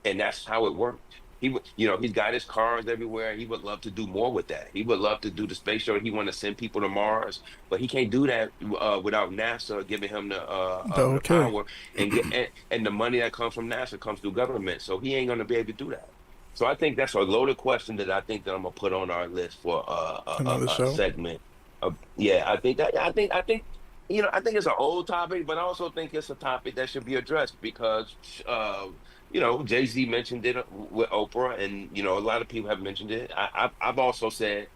and that's how it works. He would, he's got his cars everywhere. He would love to do more with that. He would love to do the space shuttle. He want to send people to Mars, but he can't do that without NASA giving him the Okay. power and the money that comes from NASA comes through government. So he ain't gonna be able to do that. So I think that's a loaded question that I think that I'm gonna put on our list for Another a show. segment. Yeah, I think that I think I think it's an old topic, but I also think it's a topic that should be addressed because Jay-Z mentioned it with Oprah, and a lot of people have mentioned it. I've also said,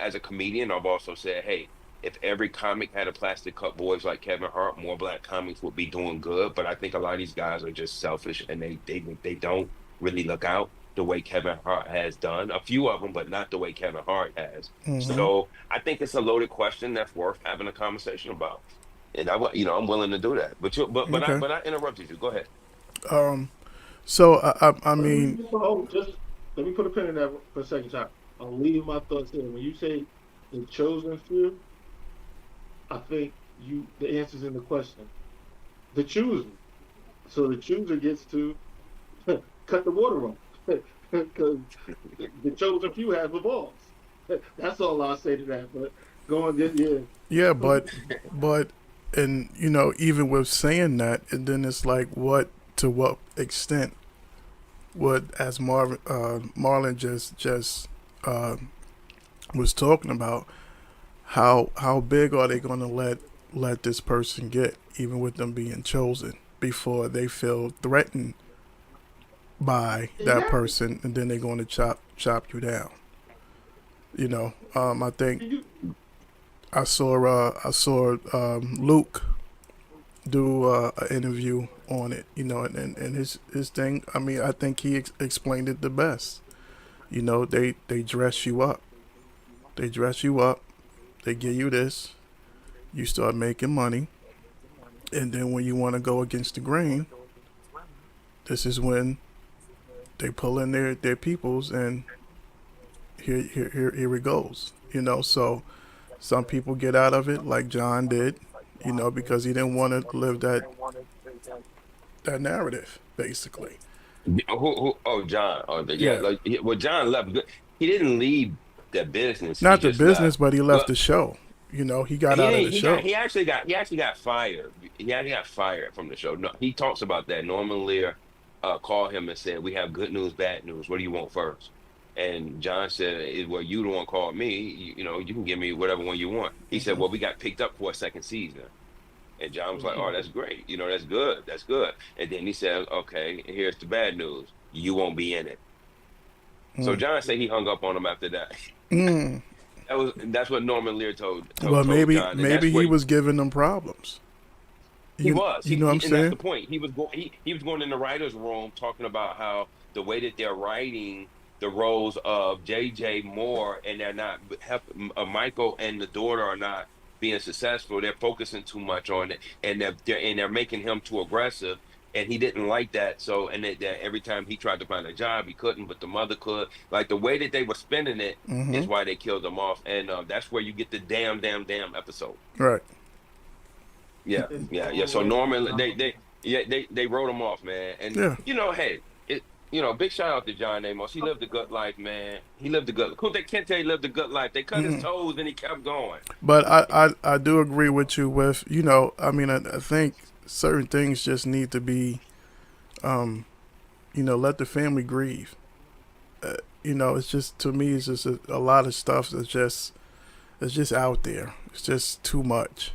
as a comedian, I've also said, hey, if every comic had a plastic cup boys like Kevin Hart, more black comics would be doing good. But I think a lot of these guys are just selfish and they don't really look out the way Kevin Hart has done. A few of them, but not the way Kevin Hart has. Hmm. So I think it's a loaded question that's worth having a conversation about. And I'm willing to do that. Okay. But I interrupted you. Go ahead. Um. So I Let me mean, just let me put a pin in that for a second, time. I'll leave my thoughts here. When you say the chosen few, I think the answer's in the question. The chooser. So the chooser gets to cut the water off because the chosen few have the balls. That's all I'll say to that. But go on, yeah, yeah. but and even with saying that, and then it's like, what to what extent would, as Marlon just uh, was talking about, how big are they going to let this person get, even with them being chosen, before they feel threatened by that Exactly. person, and then they're going to chop you down. I think You, I saw Luke do an interview on it, and his thing. I mean, I think he explained it the best. They dress you up. They dress you up. They give you this. You start making money, and then when you want to go against the grain, this is when they pull in their peoples, and here it goes. So some people get out of it, like John did, because he didn't want to live that narrative, basically. Oh, John. Oh, yeah. Yeah, Like, well, John left. He didn't leave the business. He not the just left. business, but he left But the show. He got he out of didn't. the show. He actually got fired. He actually got fired from the show. No, he talks about that. Norman Lear called him and said, "We have good news, bad news. What do you want first?" And John said, "Well, you the one called me. You can give me whatever one you want." He said, Hmm. "Well, we got picked up for a second season." And John was like, "Oh, Mhm. that's great. That's good. That's good." And then he said, "Okay, here's the bad news. You won't be in it." So John said he hung up on him after that. That's what Norman Lear Well, told maybe John, and maybe that's he where was giving them problems. he You was. you know what I'm And that's saying? the point. He was going in the writers' room talking about how the way that they're writing the roles of J.J. Moore, and they're not Michael and the daughter are not being successful. They're focusing too much on it, and they're making him too aggressive. And he didn't like that. So, and that every time he tried to find a job, he couldn't, but the mother could. Like the way that they were spending it is why they killed him off. And that's where you get the damn episode. Right. Yeah, It's yeah. So always Norman, about they wrote him off, man. And Yeah. hey, big shout out to John Amos. He lived a good life, man. He lived a good. Who they can't tell he lived a good life. They cut his toes and he kept going. But I do agree with you with, I mean, I think certain things just need to be, let the family grieve. It's just, to me, it's just a lot of stuff that's just out there. It's just too much,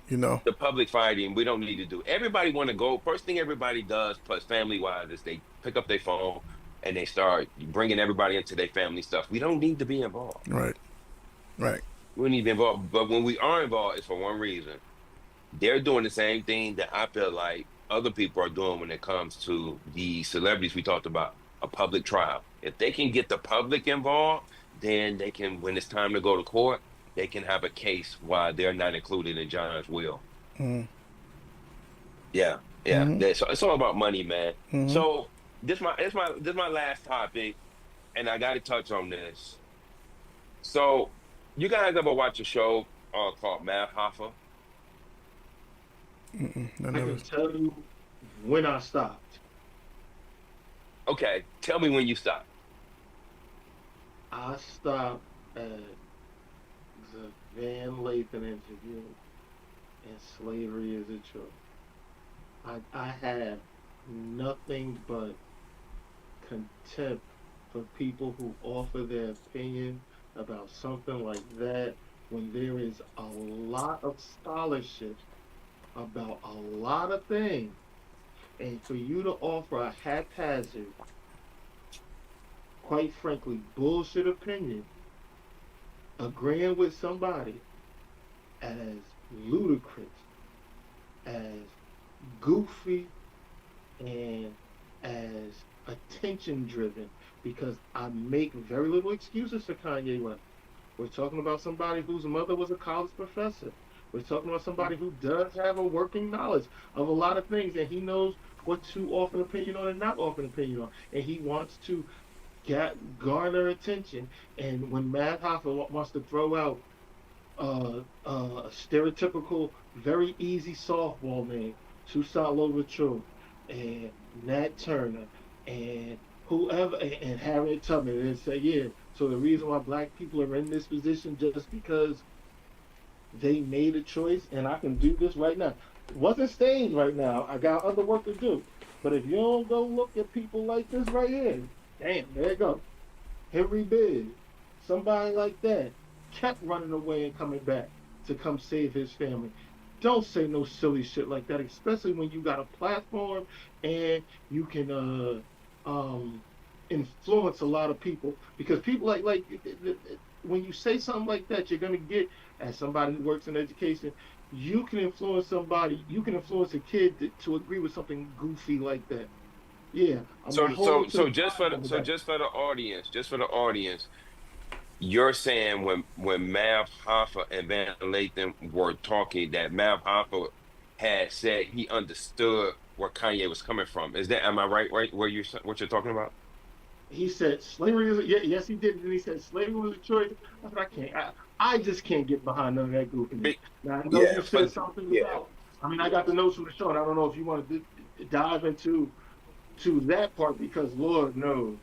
you know. The public fighting, we don't need to do. Everybody want to go. First thing everybody does, plus family wise, is they pick up their phone and they start bringing everybody into their family stuff. We don't need to be involved. Right. Right. We don't need to be involved. But when we are involved, it's for one reason. They're doing the same thing that I feel like other people are doing when it comes to the celebrities we talked about, a public trial. If they can get the public involved, then they can, when it's time to go to court, they can have a case why they're not included in John's will. Yeah, yeah. So it's all about money, man. So this my last topic, and I got to touch on this. So you guys ever watch a show called Math Hoffa? I I never. can tell you when I stopped. Okay, tell me when you stop. I stopped at the Van Lathan interview and slavery is a choice. I have nothing but contempt for people who offer their opinion about something like that when there is a lot of scholarship about a lot of things. And for you to offer a haphazard, quite frankly, bullshit opinion, agreeing with somebody as ludicrous, as goofy, and as attention driven, because I make very little excuses for Kanye West. We're talking about somebody whose mother was a college professor. We're talking about somebody who does have a working knowledge of a lot of things, and he knows what to offer an opinion on and not offer an opinion on. And he wants to garner attention. And when Matt Hoffa wants to throw out a stereotypical, very easy softball name, Toussaint Louverture, and Nat Turner, and whoever, and Harriet Tubman, and say, yeah, so the reason why black people are in this position just because they made a choice, and I can do this right now. It wasn't staged right now. I got other work to do. But if you don't go look at people like this right here, damn, there you go. Henry Biggs, somebody like that, kept running away and coming back to come save his family. Don't say no silly shit like that, especially when you got a platform and you can influence a lot of people. Because people when you say something like that, you're gonna get, as somebody who works in education, you can influence somebody. You can influence a kid to agree with something goofy like that. Yeah, I'm gonna So hold so it to the so fire on that. just for the audience, you're saying when Mav Hoffa and Van Lathan were talking, that Mav Hoffa had said he understood where Kanye was coming from. Is that, am I right? Right? Where you what you're talking about? He said slavery is yeah, yes he did. And he said slavery was a choice. I said I can't. I just can't get behind none of that goofiness. Big, Now I know yeah, you said but something yeah. about. I mean, I got the notes from the show, and I don't know if you want to dive into to that part because Lord knows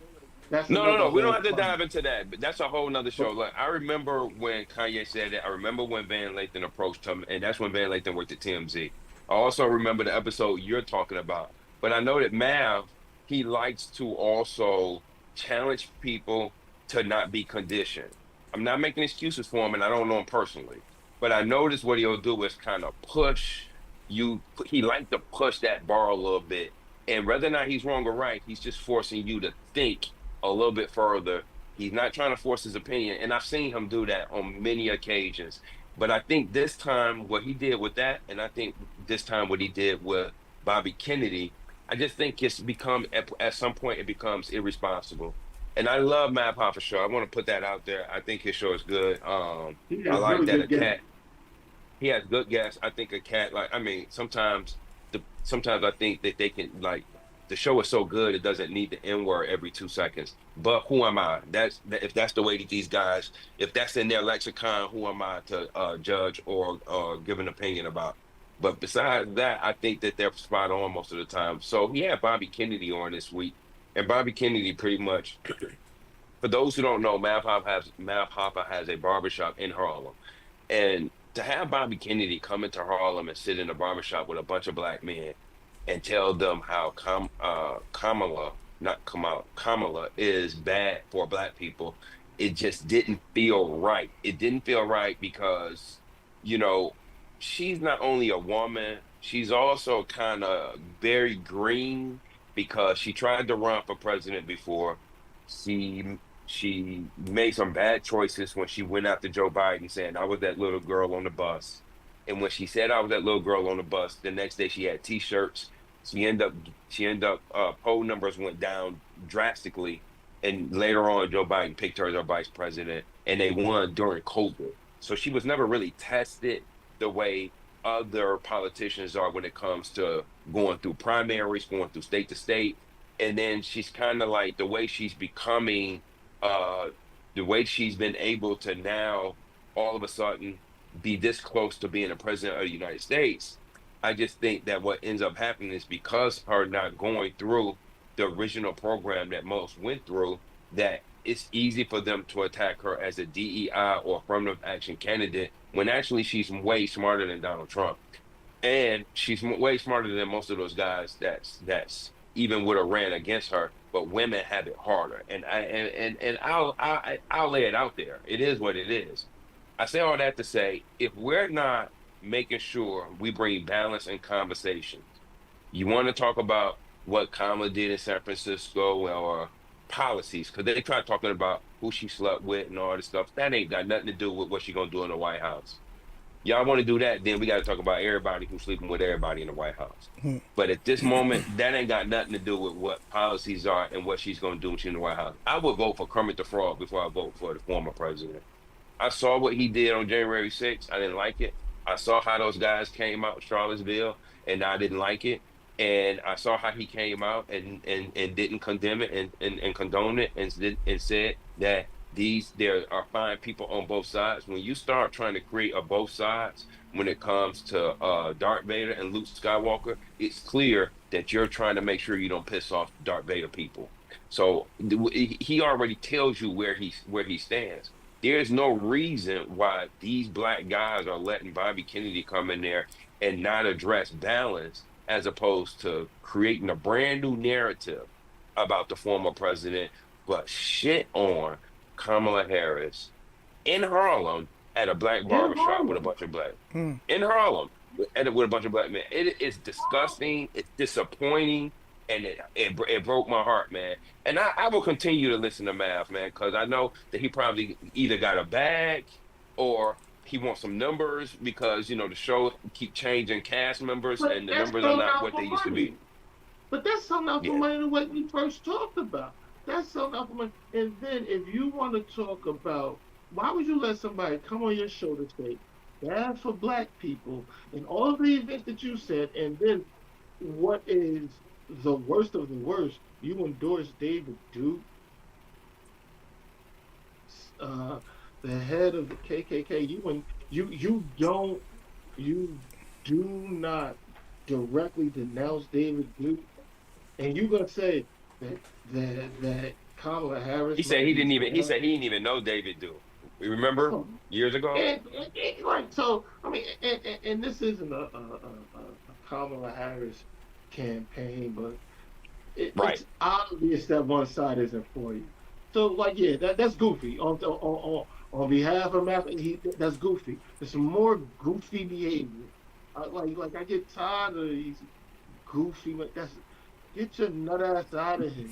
that's No. another We don't whole have to problem. dive into that, but that's a whole nother But show. Like, I remember when Kanye said that. I remember when Van Lathan approached him, and that's when Van Lathan worked at TMZ. I also remember the episode you're talking about. But I know that Mav, he likes to also challenge people to not be conditioned. I'm not making excuses for him, and I don't know him personally. But I noticed what he'll do is kind of push. he liked to push that bar a little bit. And whether or not he's wrong or right, he's just forcing you to think a little bit further. He's not trying to force his opinion. And I've seen him do that on many occasions. But I think this time what he did with that, and I think this time what he did with Bobby Kennedy, I just think it's become at some point it becomes irresponsible. And I love Matt Hoffa show. I want to put that out there. I think his show is good. He I got like really that good a guests. cat he has good gas. I think a cat like I mean sometimes I think that they can like the show is so good it doesn't need the N word every 2 seconds. But who am I? If that's the way that these guys if that's in their lexicon, who am I to judge or give an opinion about? But besides that, I think that they're spot on most of the time. So he had Bobby Kennedy on this week, and Bobby Kennedy pretty much for those who don't know, Mav Hoffa has a barbershop in Harlem. And to have Bobby Kennedy come into Harlem and sit in a barbershop with a bunch of black men and tell them how Kamala, not Kamala, Kamala is bad for black people, it just didn't feel right. It didn't feel right because, you know, she's not only a woman, she's also kind of very green because she tried to run for president before. She she made some bad choices when she went after Joe Biden, saying I was that little girl on the bus. And when she said I was that little girl on the bus, the next day she had T-shirts. She ended up poll numbers went down drastically, and later on Joe Biden picked her as our vice president, and they won during COVID. So she was never really tested the way other politicians are when it comes to going through primaries, going through state to state. And then she's kind of like uh the way she's been able to now all of a sudden be this close to being a president of the United States. I just think that what ends up happening is because her not going through the original program that most went through, that it's easy for them to attack her as a DEI or affirmative action candidate when actually she's way smarter than Donald Trump. And she's way smarter than most of those guys that's even would have ran against her. But women have it harder, and I'll lay it out there. It is what it is. I say all that to say, if we're not making sure we bring balance in conversations, you want to talk about what Kamala did in San Francisco or policies, because they try talking about who she slept with and all this stuff. That ain't got nothing to do with what she gonna do in the White House. Y'all want to do that, then we got to talk about everybody who's sleeping with everybody in the White House. But at this moment, that ain't got nothing to do with what policies are and what she's going to do when she's in the White House. I would vote for Kermit the Frog before I vote for the former president. I saw what he did on January 6th. I didn't like it. I saw how those guys came out in Charlottesville, and I didn't like it. And I saw how he came out and didn't condemn it and condone it and said that there are fine people on both sides. When you start trying to create a both sides when it comes to Darth Vader and Luke Skywalker, it's clear that you're trying to make sure you don't piss off Darth Vader people. So he already tells you where he stands. There's no reason why these black guys are letting Bobby Kennedy come in there and not address balance as opposed to creating a brand new narrative about the former president, but shit on Kamala Harris in Harlem at a black In barbershop with a Harlem. bunch of black in Harlem with a bunch of black men. It is disgusting. It's disappointing, and it broke my heart, man. And I will continue to listen to Mav, man, because I know that he probably either got a bag or he wants some numbers because the show keep changing cast members But and the that's numbers are sold not out what for they used to money. be. But that's something else for Yeah, money the way we first talked about. That's something else for money. And then if you want to talk about why would you let somebody come on your show to say bad for black people and all of the events that you said, and then what is the worst of the worst? You endorse David Duke, uh, the head of the KKK. You do not directly denounce David Duke, and you gonna say that Kamala he Harris said might he be didn't even he better. said he didn't even know David do. You remember So, years ago? right. So I mean, and this isn't a Kamala Harris campaign, but Right. it's obvious that one side isn't for you. So like, yeah, that's goofy. On behalf of Matt, that's goofy. There's some more goofy behavior. Like I get tired of these goofy. Get your nut ass out of here.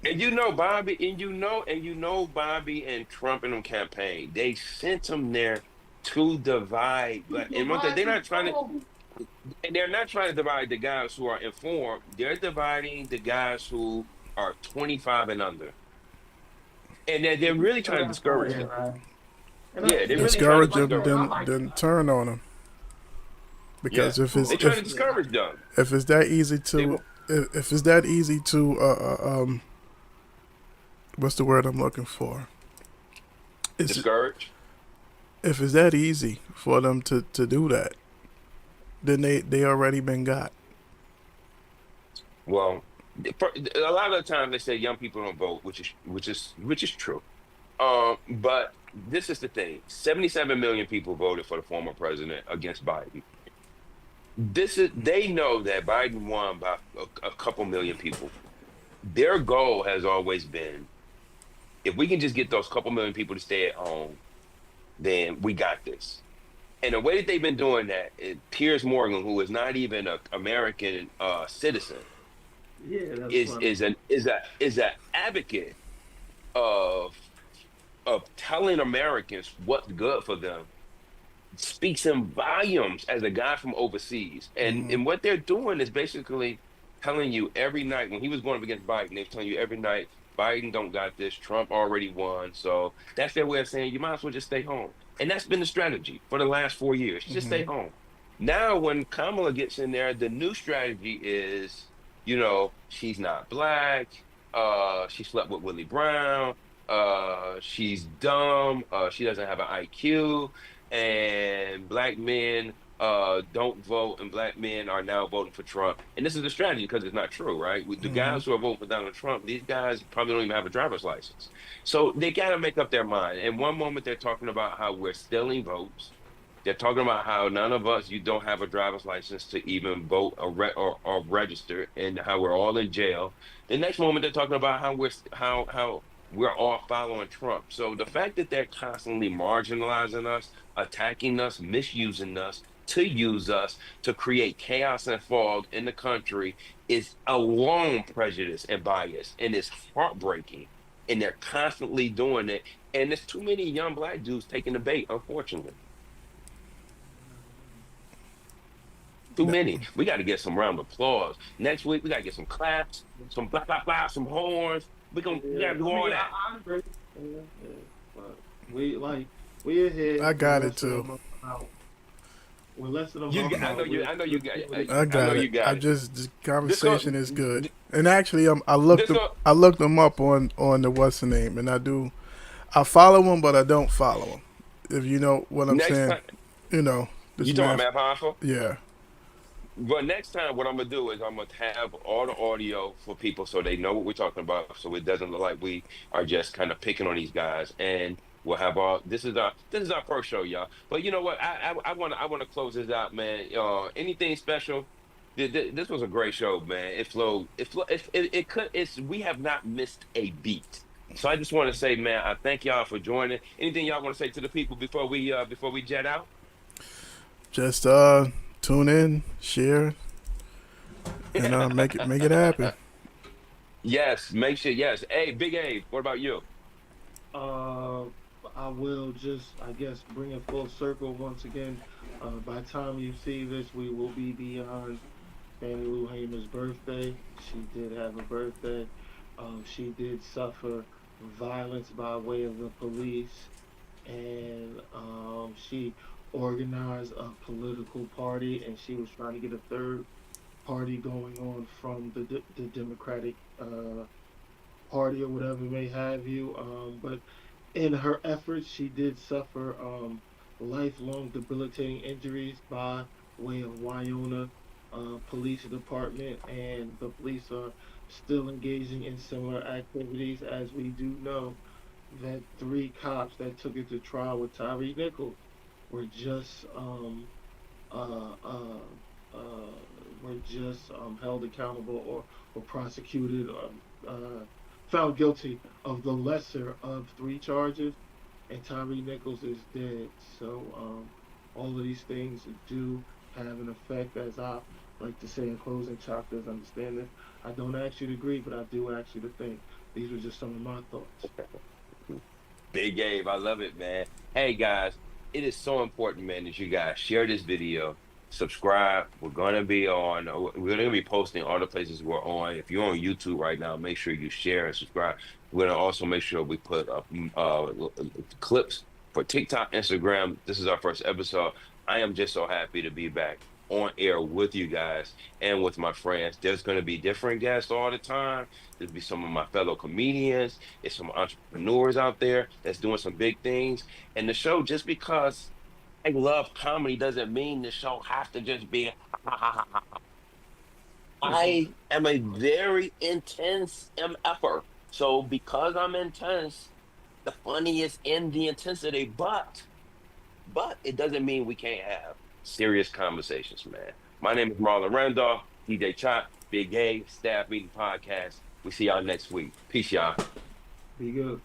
And you know Bobby, and you know Bobby and Trump and them campaign. They sent them there to divide. You But and one thing, divide the road. they're not trying to divide the guys who are informed. They're dividing the guys who are 25 and under, and they're Get really your trying to nut ass out of discourage here, them. man. And Yeah, they're really trying to Discourage like them, discourage that. I them. then like then that. turn on them. Yeah, Because if they're it's trying to Yeah, discourage them. if it's that easy They to if it's that easy to what's the word I'm looking for? It's discourage. if it's that easy for them to do that, then they already been got. Well, a lot of the time they say young people don't vote, which is true. But this is the thing: 77 million people voted for the former president against Biden. They know that Biden won by a couple million people. Their goal has always been, if we can just get those couple million people to stay at home, then we got this. And the way that they've been doing that, Piers Morgan, who is not even an American citizen, yeah, that's is funny. is an is a is an advocate of telling Americans what's good for them, speaks in volumes as a guy from overseas. And what they're doing is basically telling you every night when he was going up against Biden, they're telling you every night, Biden don't got this, Trump already won. So that's their way of saying you might as well just stay home. And that's been the strategy for the last 4 years. Just stay home. Now when Kamala gets in there, the new strategy is, she's not black, she slept with Willie Brown, she's dumb, she doesn't have an IQ, and black men don't vote, and black men are now voting for Trump. And this is a strategy because it's not true, right? With the guys who are voting for Donald Trump, these guys probably don't even have a driver's license. So they got to make up their mind. And one moment they're talking about how we're stealing votes. They're talking about how none of us, you don't have a driver's license to even vote or register, and how we're all in jail. The next moment they're talking about how we're all following Trump. So the fact that they're constantly marginalizing us, attacking us, misusing us to use us to create chaos and fog in the country is alone prejudice and bias, and it's heartbreaking. And they're constantly doing it, and there's too many young black dudes taking the bait, unfortunately. Too many. We got to get some round of applause. Next week, we got to get some claps, some blah, blah, blah, some horns. We got Yeah, to do I all mean, that. I agree. Yeah, yeah. But we're ahead. I We're got it less than a too. month out. We're less than a month I know out. you. We're I know you got. I I know got you it. got it. The This go. conversation is good. And actually, This go. I looked them up on the what's the name, and I follow him, but I don't follow him. If you know what I'm Next saying, time, this you talking man. about Matt Powerful? Yeah, But next time, what I'm gonna do is I'm gonna have all the audio for people so they know what we're talking about, so it doesn't look like we are just kind of picking on these guys. And we'll have all. This is our first show, y'all. But you know what? I want to close this out, man. Anything special? This was a great show, man. It flowed. It could. We have not missed a beat. So I just want to say, man, I thank y'all for joining. Anything y'all want to say to the people before we jet out? just tune in, share, and make it happen. Yes, make sure. Yes. Hey, Big Abe, what about you? Uh, I will just, I guess, bring it full circle once again. By the time you see this, we will be beyond Fannie Lou Hamer's birthday. She did have a birthday. She did suffer violence by way of the police, and she organized a political party, and she was trying to get a third party going on from the Democratic party or whatever may have you. But in her efforts, she did suffer lifelong debilitating injuries by way of Wyona Police Department, and the police are still engaging in similar activities, as we do know that three cops that took it to trial with Tyree Nichols were just uh, uh, uh, held accountable or prosecuted or found guilty of the lesser of three charges, and Tyree Nichols is dead. So all of these things do have an effect, as I like to say in closing chapters. Understand this? I don't ask you to agree, but I do ask you to think. These were just some of my thoughts. Big Gabe, I love it, man. Hey guys, it is so important, man, that you guys share this video, subscribe. We're gonna be posting all the places we're on. If you're on YouTube right now, make sure you share and subscribe. We're gonna also make sure we put up clips for TikTok, Instagram. This is our first episode. I am just so happy to be back on air with you guys and with my friends. There's gonna be different guests all the time. There'll be some of my fellow comedians. It's some entrepreneurs out there that's doing some big things. And the show, just because I love comedy doesn't mean the show has to just be. I am a very intense MFer. So because I'm intense, the funny is in the intensity, but it doesn't mean we can't have serious conversations, man. My name is Marlon Randolph, DJ Chop, Big A, Staff Meeting Podcast. We see y'all next week. Peace, y'all. Be good.